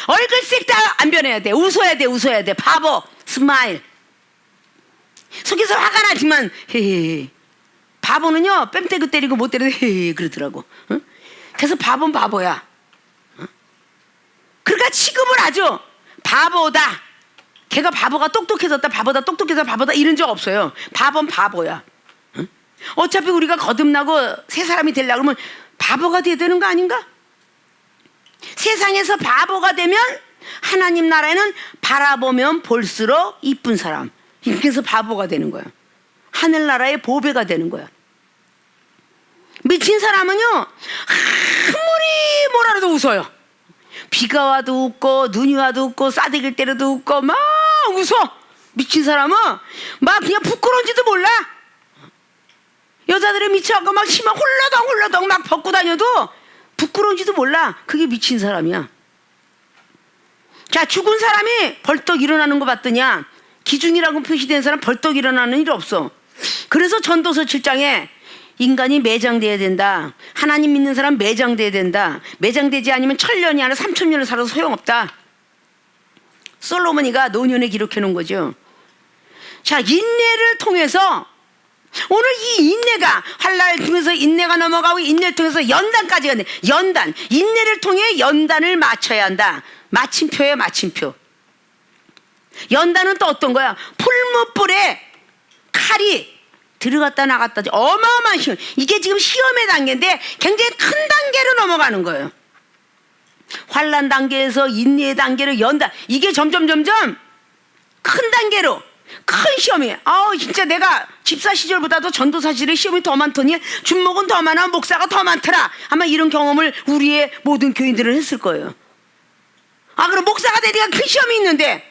얼굴색 다 안 변해야 돼. 웃어야 돼, 웃어야 돼. 바보, 스마일. 속에서 화가 나지만 헤헤. 바보는요 뺨때고 때리고 못 때려도 헤헤 그러더라고. 응? 그래서 바보는 바보야. 응? 그러니까 취급을 하죠. 바보다. 걔가 바보가 똑똑해졌다, 바보다 똑똑해서 바보다, 이런 적 없어요. 바보는 바보야. 어차피 우리가 거듭나고 새 사람이 되려고 그러면 바보가 돼야 되는 거 아닌가? 세상에서 바보가 되면 하나님 나라에는 바라보면 볼수록 이쁜 사람, 그래서 바보가 되는 거야. 하늘나라의 보배가 되는 거야. 미친 사람은요 아무리 뭐라 해도 웃어요. 비가 와도 웃고 눈이 와도 웃고 싸대기를 때려도 웃고 막 웃어. 미친 사람은 막 그냥 부끄러운지도 몰라. 여자들이 미쳐갖고 막 치마 홀라덩 막 벗고 다녀도 부끄러운지도 몰라. 그게 미친 사람이야. 자, 죽은 사람이 벌떡 일어나는 거 봤더냐? 기중이라고 표시된 사람 벌떡 일어나는 일 없어. 그래서 전도서 7장에 인간이 매장돼야 된다. 하나님 믿는 사람 매장돼야 된다. 매장되지 않으면 1000년이 아니라 3000년을 살아도 소용없다. 솔로몬이가 노년에 기록해 놓은 거죠. 자, 인내를 통해서 오늘 이 인내가 환난을 통해서 인내가 넘어가고 인내를 통해서 연단까지 가네. 연단, 인내를 통해 연단을 맞춰야 한다. 마침표예요, 마침표. 연단은 또 어떤 거야? 풀무불에 칼이 들어갔다 나갔다, 어마어마한 시험. 이게 지금 시험의 단계인데 굉장히 큰 단계로 넘어가는 거예요. 환난 단계에서 인내의 단계로 연단, 이게 점점 큰 단계로 큰 시험이에요. 진짜 내가 집사 시절보다도 전도사 시절에 시험이 더 많더니 준목은 더 많아, 목사가 더 많더라. 아마 이런 경험을 우리의 모든 교인들은 했을 거예요. 그럼 목사가 되니까 큰 시험이 있는데,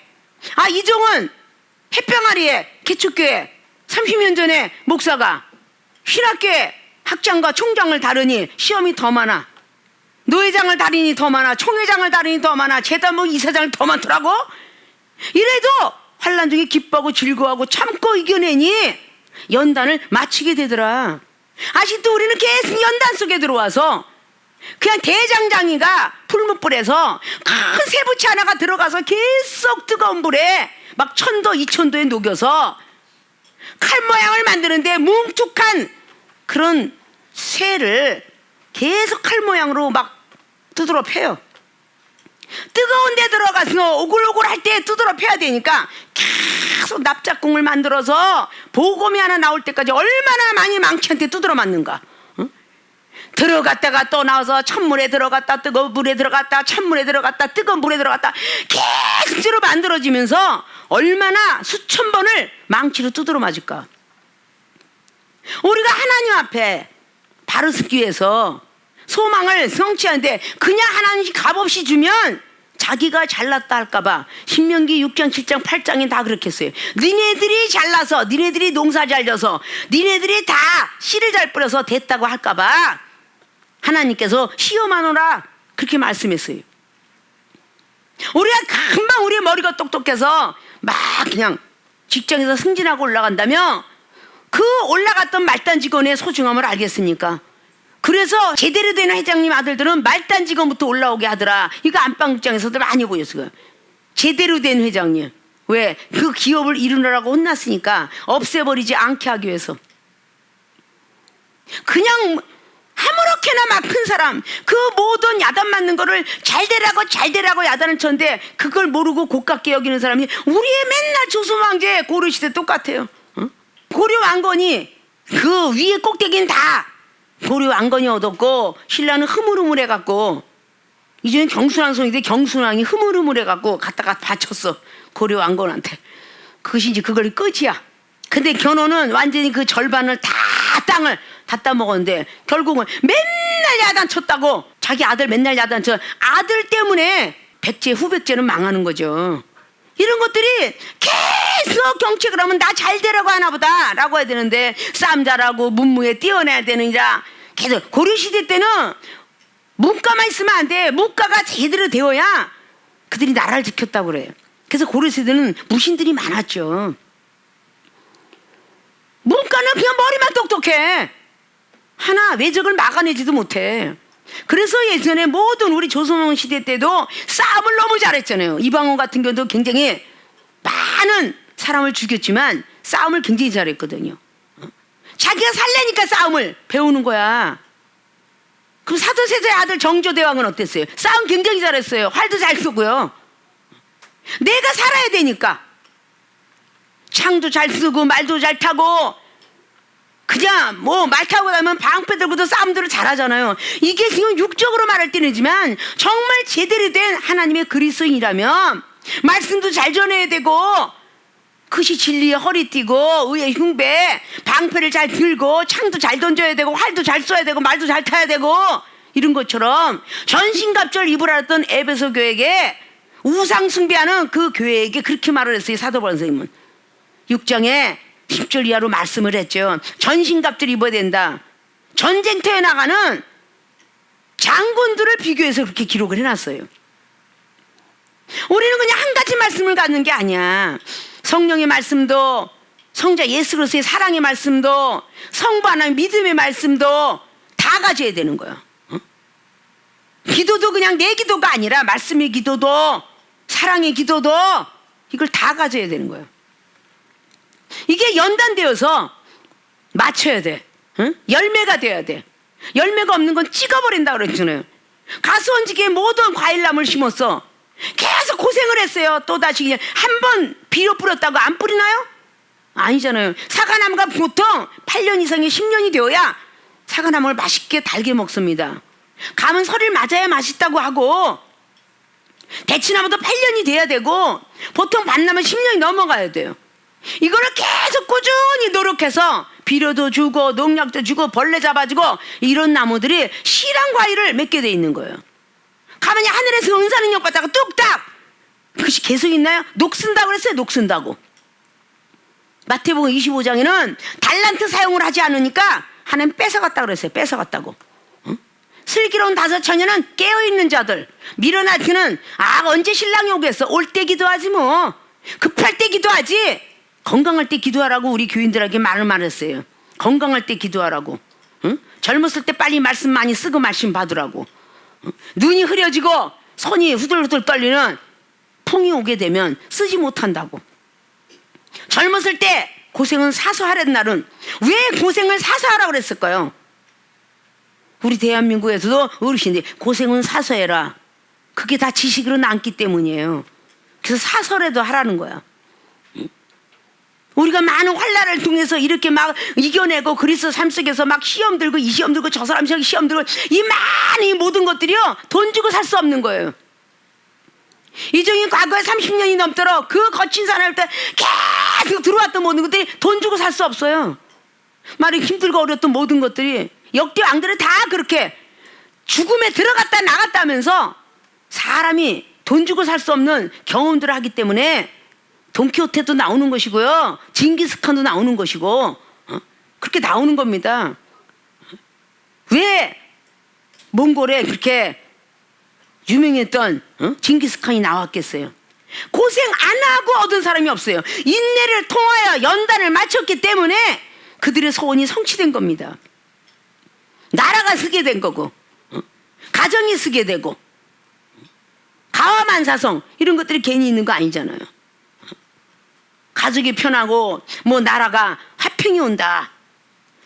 이종은 햇병아리에 개축교회 30년 전에 목사가 신학교에 학장과 총장을 다루니 시험이 더 많아. 노회장을 다루니 더 많아. 총회장을 다루니 더 많아. 재단목 이사장을 더 많더라고. 이래도 환난 중에 기뻐하고 즐거워하고 참고 이겨내니 연단을 마치게 되더라. 아직도 우리는 계속 연단 속에 들어와서 그냥 대장장이가 풀무불에서 큰 세부치 하나가 들어가서 계속 뜨거운 불에 막 1000도 2000도에 녹여서 칼 모양을 만드는데 뭉툭한 그런 쇠를 계속 칼 모양으로 막 두드러 패요. 뜨거운 데 들어가서 오글오글 할 때 두드러 패야 되니까 계속 납작공을 만들어서 보검이 하나 나올 때까지 얼마나 많이 망치한테 두드러 맞는가. 들어갔다가 또 나와서 찬물에 들어갔다 뜨거운 물에 들어갔다 찬물에 들어갔다 뜨거운 물에 들어갔다 계속적으로 만들어지면서 얼마나 수천 번을 망치로 두드러 맞을까. 우리가 하나님 앞에 바로 서기 위해서 소망을 성취하는데 그냥 하나님이 값없이 주면 자기가 잘났다 할까봐 신명기 6장 7장 8장이 다 그렇게 했어요. 니네들이 잘나서 니네들이 농사 잘 져서 니네들이 다 씨를 잘 뿌려서 됐다고 할까봐 하나님께서 시험하노라 그렇게 말씀했어요. 우리가 금방 우리의 머리가 똑똑해서 막 그냥 직장에서 승진하고 올라간다면 그 올라갔던 말단 직원의 소중함을 알겠습니까? 그래서 제대로 된 회장님 아들들은 말단 직원부터 올라오게 하더라. 이거 안방극장에서도 많이 보였어요. 제대로 된 회장님. 왜? 그 기업을 이루느라고 혼났으니까 없애버리지 않게 하기 위해서. 그냥 아무렇게나 막 큰 사람, 그 모든 야단 맞는 거를 잘 되라고 야단을 쳤는데 그걸 모르고 고깝게 여기는 사람이 우리의 맨날 조선왕제 고려시대 똑같아요. 어? 고려왕건이 그 위에 꼭대기는 다 고려왕건이 얻었고 신라는 흐물흐물해갖고 이제는 경순왕 성인데 경순왕이 흐물흐물해갖고 갖다가 바쳤어 고려왕건한테. 그것이 이제 그걸 끝이야. 근데 견훤은 완전히 그 절반을 다 땅을 다 따먹었는데 결국은 맨날 야단 쳤다고 자기 아들 맨날 야단 쳐. 아들 때문에 백제 후백제는 망하는 거죠. 이런 것들이 계속 경책을 하면 나 잘 되라고 하나 보다 라고 해야 되는데 싸움 잘하고 문무에 뛰어내야 되느니라 계속. 고려시대 때는 문과만 있으면 안 돼. 문과가 제대로 되어야 그들이 나라를 지켰다고 그래요. 그래서 고려시대는 무신들이 많았죠. 문과는 그냥 머리만 똑똑해. 하나 외적을 막아내지도 못해. 그래서 예전에 모든 우리 조선 시대 때도 싸움을 너무 잘했잖아요. 이방원 같은 경우도 굉장히 많은 사람을 죽였지만 싸움을 굉장히 잘했거든요. 자기가 살려니까 싸움을 배우는 거야. 그럼 사도세자의 아들 정조대왕은 어땠어요? 싸움 굉장히 잘했어요. 활도 잘 쏘고요. 내가 살아야 되니까 창도 잘 쓰고 말도 잘 타고 그냥 뭐 말 타고 나면 방패 들고도 싸움들을 잘하잖아요. 이게 지금 육적으로 말할 때는지만 정말 제대로 된 하나님의 그리스도인이라면 말씀도 잘 전해야 되고 그것이 진리에 허리 띠고 의의 흉배 방패를 잘 들고 창도 잘 던져야 되고 활도 잘 쏘야 되고 말도 잘 타야 되고 이런 것처럼 전신갑주를 입으라던 에베소 교회에게 우상 숭배하는 그 교회에게 그렇게 말을 했어요. 사도 바울 선생님은 6장에 10절 이하로 말씀을 했죠. 전신갑주를 입어야 된다. 전쟁터에 나가는 장군들을 비교해서 그렇게 기록을 해놨어요. 우리는 그냥 한 가지 말씀을 갖는 게 아니야. 성령의 말씀도 성자 예수 그리스도의 사랑의 말씀도 성부 하나님의 믿음의 말씀도 다 가져야 되는 거야. 어? 기도도 그냥 내 기도가 아니라 말씀의 기도도 사랑의 기도도 이걸 다 가져야 되는 거야. 이게 연단되어서 맞춰야 돼. 응? 열매가 돼야 돼. 열매가 없는 건 찍어버린다 그랬잖아요. 가수원지기에 모든 과일나무를 심었어. 계속 고생을 했어요. 또다시 그냥 한 번 비료 뿌렸다고 안 뿌리나요? 아니잖아요. 사과나무가 보통 8년 이상이 10년이 되어야 사과나무를 맛있게 달게 먹습니다. 감은 설을 맞아야 맛있다고 하고 대추나무도 8년이 돼야 되고 보통 밭나무는 10년이 넘어가야 돼요. 이거를 계속 꾸준히 노력해서 비료도 주고 농약도 주고 벌레 잡아주고 이런 나무들이 실한 과일을 맺게 돼 있는 거예요. 가만히 하늘에서 은사능력 받다가 뚝딱 그것이 계속 있나요? 녹슨다고 그랬어요. 녹슨다고. 마태복음 25장에는 달란트 사용을 하지 않으니까 하나님 뺏어갔다고 그랬어요. 뺏어갔다고. 응? 슬기로운 5처녀는 깨어있는 자들. 미련한 언제 신랑이 오겠어. 올 때 기도하지 뭐. 급할 때 기도하지. 건강할 때 기도하라고 우리 교인들에게 말을 말했어요. 건강할 때 기도하라고. 응? 젊었을 때 빨리 말씀 많이 쓰고 말씀 받으라고. 응? 눈이 흐려지고 손이 후들후들 떨리는 풍이 오게 되면 쓰지 못한다고. 젊었을 때 고생은 사서 하라는 날은 왜 고생을 사서 하라고 그랬을까요? 우리 대한민국에서도 어르신들이 고생은 사서 해라. 그게 다 지식으로 남기 때문이에요. 그래서 사서라도 하라는 거야. 우리가 많은 환난을 통해서 이렇게 막 이겨내고 그리스도 삶 속에서 막 시험 들고 이 시험 들고 저 사람 저기 시험 들고 이 많은 모든 것들이요 돈 주고 살 수 없는 거예요. 이종이 과거에 30년이 넘도록 그 거친 산을 때 계속 들어왔던 모든 것들이 돈 주고 살 수 없어요. 말이 힘들고 어려웠던 모든 것들이 역대 왕들은 다 그렇게 죽음에 들어갔다 나갔다 하면서 사람이 돈 주고 살 수 없는 경험들을 하기 때문에 돈키호테도 나오는 것이고요, 징기스칸도 나오는 것이고, 그렇게 나오는 겁니다. 왜 몽골에 그렇게 유명했던 징기스칸이 나왔겠어요? 고생 안 하고 얻은 사람이 없어요. 인내를 통하여 연단을 마쳤기 때문에 그들의 소원이 성취된 겁니다. 나라가 쓰게 된 거고, 가정이 쓰게 되고, 가와만사성 이런 것들이 괜히 있는 거 아니잖아요. 가족이 편하고 뭐 나라가 화평이 온다,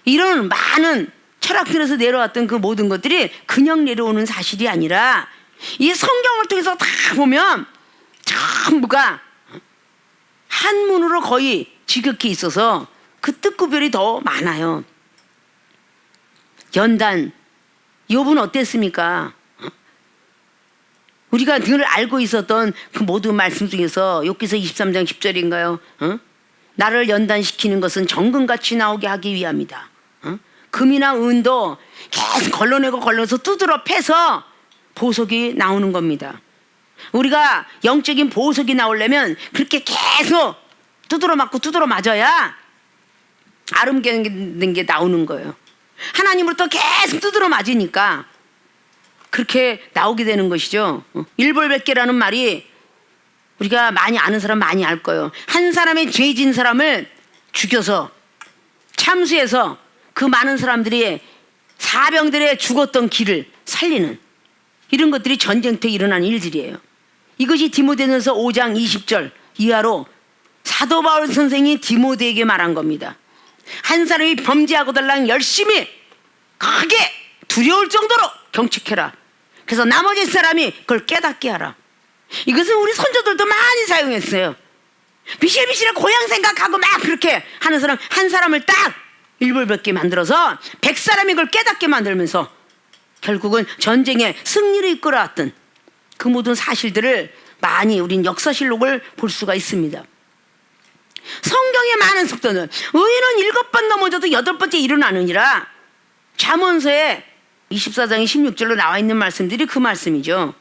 이런 많은 철학들에서 내려왔던 그 모든 것들이 그냥 내려오는 사실이 아니라 이 성경을 통해서 다 보면 전부가 한문으로 거의 지극히 있어서 그 뜻구별이 더 많아요. 연단, 욥은 어땠습니까? 우리가 늘 알고 있었던 그 모든 말씀 중에서 욥기서 23장 10절인가요? 나를 연단시키는 것은 정금같이 나오게 하기 위함이다. 금이나 은도 계속 걸러내고 걸러서 두드러 패서 보석이 나오는 겁니다. 우리가 영적인 보석이 나오려면 그렇게 계속 두드러 맞고 두드러 맞아야 아름다운 게 나오는 거예요. 하나님으로부터 계속 두드러 맞으니까 그렇게 나오게 되는 것이죠. 일벌백계라는 말이 우리가 많이 아는 사람 많이 알 거예요. 한 사람의 죄 진 사람을 죽여서 참수해서 그 많은 사람들이 사병들의 죽었던 길을 살리는, 이런 것들이 전쟁터에 일어나는 일들이에요. 이것이 디모데전서 5장 20절 이하로 사도 바울 선생이 디모데에게 말한 겁니다. 한 사람이 범죄하고 달랑 열심히 크게 두려울 정도로 경책해라. 그래서 나머지 사람이 그걸 깨닫게 하라. 이것은 우리 선조들도 많이 사용했어요. 비실비실한 고향 생각하고 막 그렇게 하는 사람 한 사람을 딱 일벌백계 만들어서 100사람이 그걸 깨닫게 만들면서 결국은 전쟁에 승리를 이끌어왔던 그 모든 사실들을 많이 우린 역사실록을 볼 수가 있습니다. 성경의 많은 속도는 의인은 7번 넘어져도 8번째 일어나느니라. 잠언서에 24장의 16절로 나와 있는 말씀들이 그 말씀이죠.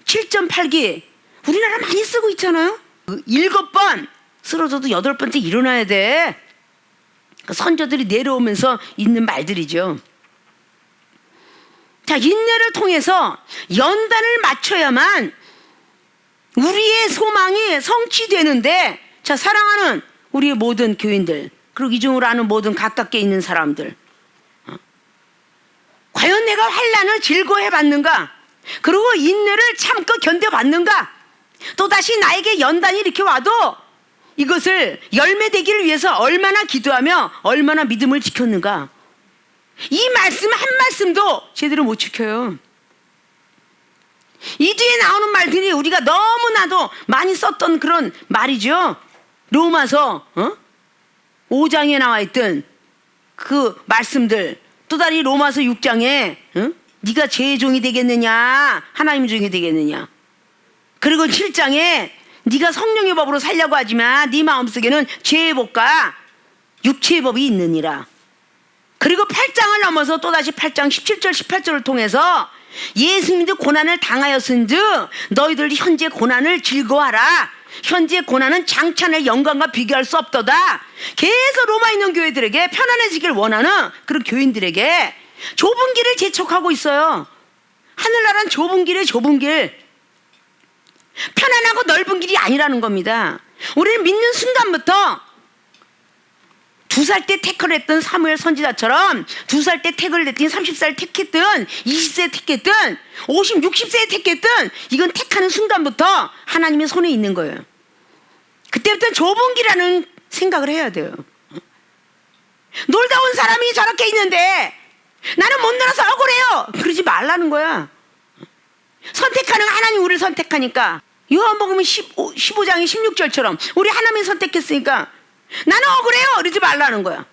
7.8기 우리나라 많이 쓰고 있잖아요. 7번 쓰러져도 8번째 일어나야 돼. 선조들이 내려오면서 있는 말들이죠. 자, 인내를 통해서 연단을 맞춰야만 우리의 소망이 성취되는데, 자, 사랑하는 우리의 모든 교인들, 그리고 이중으로 아는 모든 가깝게 있는 사람들, 과연 내가 환난을 즐거워해 봤는가? 그리고 인내를 참고 견뎌봤는가? 또다시 나에게 연단이 이렇게 와도 이것을 열매되기를 위해서 얼마나 기도하며 얼마나 믿음을 지켰는가? 이 말씀 한 말씀도 제대로 못 지켜요. 이 뒤에 나오는 말들이 우리가 너무나도 많이 썼던 그런 말이죠. 로마서 5장에 나와 있던 그 말씀들, 또 다른 로마서 6장에 네가 죄의 종이 되겠느냐 하나님 종이 되겠느냐, 그리고 7장에 네가 성령의 법으로 살려고 하지만 네 마음속에는 죄의 법과 육체의 법이 있느니라. 그리고 8장을 넘어서 또다시 8장 17절 18절을 통해서 예수님도 고난을 당하였은즉 너희들 현재 고난을 즐거워하라. 현재 고난은 장차의 영광과 비교할 수 없도다. 계속 로마에 있는 교회들에게 편안해지길 원하는 그런 교인들에게 좁은 길을 재촉하고 있어요. 하늘나라는 좁은 길에 좁은 길, 편안하고 넓은 길이 아니라는 겁니다. 우리는 믿는 순간부터 2살 때 택을 했던 사무엘 선지자처럼 2살 때 택을 했더니 30살 택했든 20세 택했든 50, 60세에 택했든 이건 택하는 순간부터 하나님의 손에 있는 거예요. 그때부터는 좁은 길이라는 생각을 해야 돼요. 놀다 온 사람이 저렇게 있는데 나는 못 놀아서 억울해요. 그러지 말라는 거야. 선택하는 하나님 우리를 선택하니까 요한복음 15장의 16절처럼 우리 하나님이 선택했으니까 나는 억울해요. 그러지 말라는 거야.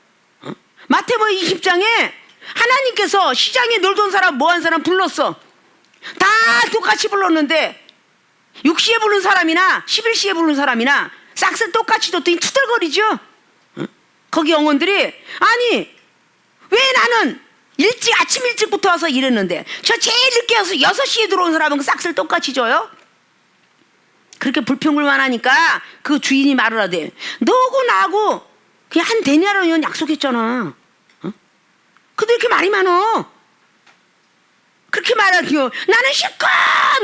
마태복음 20장에 하나님께서 시장에 놀던 사람 뭐한 사람 불렀어. 다 똑같이 불렀는데 6시에 부른 사람이나 11시에 부른 사람이나 싹스 똑같이 줬더니 투덜거리죠. 거기 영혼들이 아니 왜 나는 아침 일찍부터 와서 일했는데 저 제일 늦게 와서 6시에 들어온 사람은 그 싹쓸 똑같이 줘요? 그렇게 불평불만하니까 그 주인이 말을 하대. 너하고 나하고 그냥 한 데나리온 약속했잖아. 어? 근데 이렇게 말이 많어. 그렇게 말하기요. 나는 실컷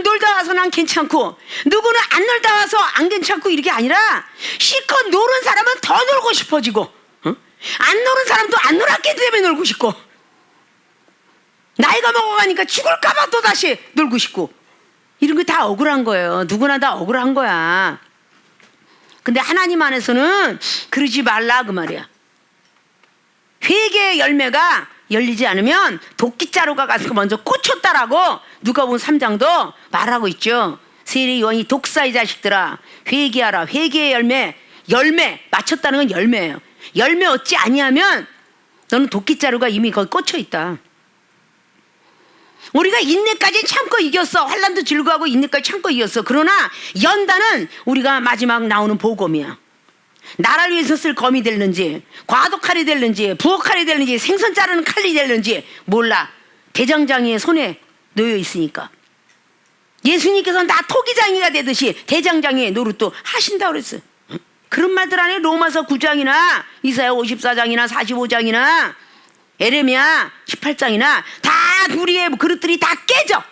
놀다 와서 난 괜찮고 누구는 안 놀다 와서 안 괜찮고 이렇게 아니라 실컷 노는 사람은 더 놀고 싶어지고 안 노는 사람도 안 놀았기 때문에 놀고 싶고 나이가 먹어가니까 죽을까봐 또 다시 놀고 싶고 이런 게 다 억울한 거예요. 누구나 다 억울한 거야. 근데 하나님 안에서는 그러지 말라 그 말이야. 회개의 열매가 열리지 않으면 도끼자루가 가서 먼저 꽂혔다라고 누가복음 3장도 말하고 있죠. 세례 요한이 독사의 자식들아 회개하라. 회개의 열매 맞췄다는 건 열매예요. 열매 얻지 아니하면 너는 도끼자루가 이미 거기 꽂혀 있다. 우리가 인내까지 참고 이겼어. 환난도 즐거워하고 인내까지 참고 이겼어. 그러나 연단은 우리가 마지막 나오는 복음이야. 나라를 위해서 쓸 검이 될는지 과도칼이 될는지 부엌칼이 될는지 생선 자르는 칼이 될는지 몰라. 대장장이의 손에 놓여 있으니까. 예수님께서는 나 토기장이가 되듯이 대장장이의 노릇도 하신다고 그랬어요. 그런 말들 안에 로마서 9장이나 이사야 54장이나 45장이나 에레미야 18장이나 다 우리의 그릇들이 다 깨져.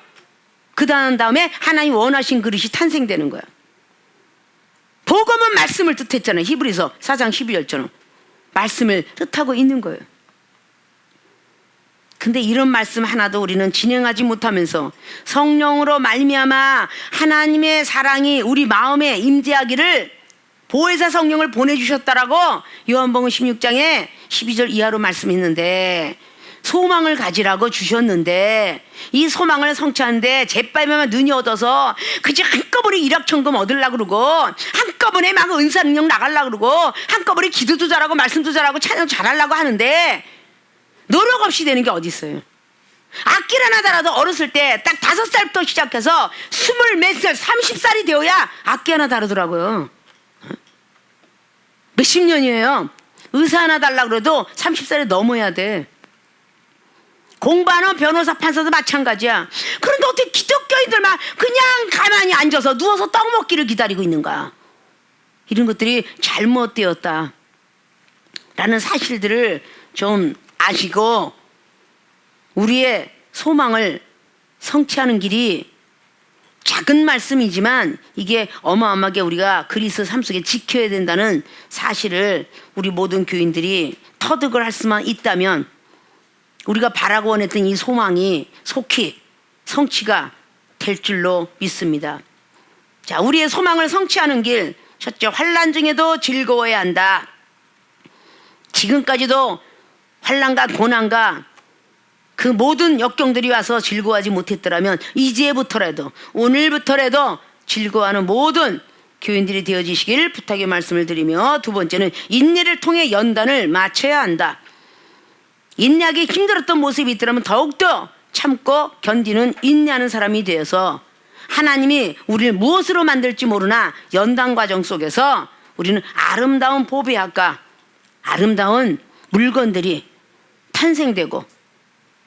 그 다음에 하나님 원하신 그릇이 탄생되는 거야. 복음은 말씀을 뜻했잖아요. 히브리서 4장 12절처럼 말씀을 뜻하고 있는 거예요. 근데 이런 말씀 하나도 우리는 진행하지 못하면서 성령으로 말미암아 하나님의 사랑이 우리 마음에 임재하기를 보혜사 성령을 보내주셨다라고 요한복음 16장에 12절 이하로 말씀했는데 소망을 가지라고 주셨는데 이 소망을 성취하는데 재빨매만 눈이 얻어서 그저 한꺼번에 일확천금 얻으려고 그러고 한꺼번에 막 은사 능력 나가려고 그러고 한꺼번에 기도도 잘하고 말씀도 잘하고 찬양 잘하려고 하는데 노력 없이 되는 게 어디 있어요. 악기를 하나 달아도 어렸을 때 딱 5살부터 시작해서 20몇 살 30살이 되어야 악기 하나 다루더라고요. 몇십 년이에요. 의사 하나 달라고 그래도 30살이 넘어야 돼. 공부하는 변호사 판사도 마찬가지야. 그런데 어떻게 기독교인들만 그냥 가만히 앉아서 누워서 떡 먹기를 기다리고 있는가. 이런 것들이 잘못되었다 라는 사실들을 좀 아시고 우리의 소망을 성취하는 길이 작은 말씀이지만 이게 어마어마하게 우리가 그리스도 삶 속에 지켜야 된다는 사실을 우리 모든 교인들이 터득을 할 수만 있다면 우리가 바라고 원했던 이 소망이 속히 성취가 될 줄로 믿습니다. 자, 우리의 소망을 성취하는 길, 첫째, 환난 중에도 즐거워야 한다. 지금까지도 환난과 고난과 그 모든 역경들이 와서 즐거워하지 못했더라면 이제부터라도 오늘부터라도 즐거워하는 모든 교인들이 되어지시길 부탁의 말씀을 드리며, 두 번째는 인내를 통해 연단을 맞춰야 한다. 인내하기 힘들었던 모습이 있더라면 더욱더 참고 견디는 인내하는 사람이 되어서 하나님이 우리를 무엇으로 만들지 모르나 연단 과정 속에서 우리는 아름다운 보배학과 아름다운 물건들이 탄생되고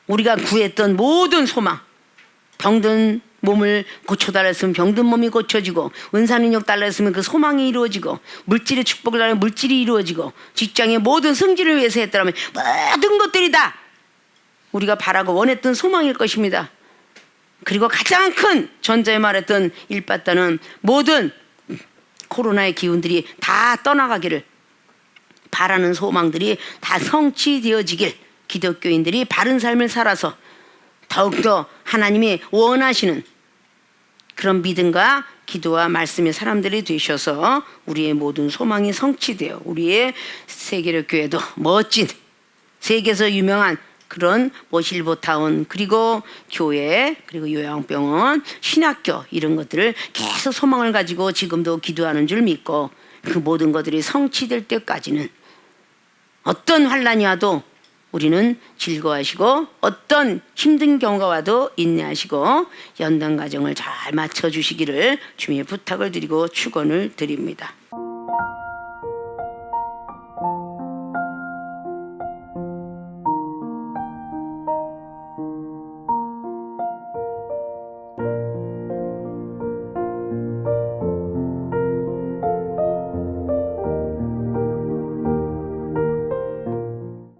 우리가 구했던 모든 소망, 병든 몸을 고쳐달라 했으면 병든 몸이 고쳐지고, 은사능력 달라 했으면 그 소망이 이루어지고, 물질의 축복을 달라 물질이 이루어지고, 직장의 모든 승진을 위해서 했더라면 모든 것들이 다 우리가 바라고 원했던 소망일 것입니다. 그리고 가장 큰 전자에 말했던 일바다는 모든 코로나의 기운들이 다 떠나가기를 바라는 소망들이 다 성취되어지길, 기독교인들이 바른 삶을 살아서 더욱더 하나님이 원하시는 그런 믿음과 기도와 말씀의 사람들이 되셔서 우리의 모든 소망이 성취되어 우리의 세계력 교회도 멋진, 세계에서 유명한 그런 모실보타운, 그리고 교회, 그리고 요양병원, 신학교, 이런 것들을 계속 소망을 가지고 지금도 기도하는 줄 믿고, 그 모든 것들이 성취될 때까지는 어떤 환난이 와도 우리는 즐거워하시고 어떤 힘든 경우가 와도 인내하시고 연단 과정을 잘 맞춰주시기를 주님의 부탁을 드리고 축원을 드립니다.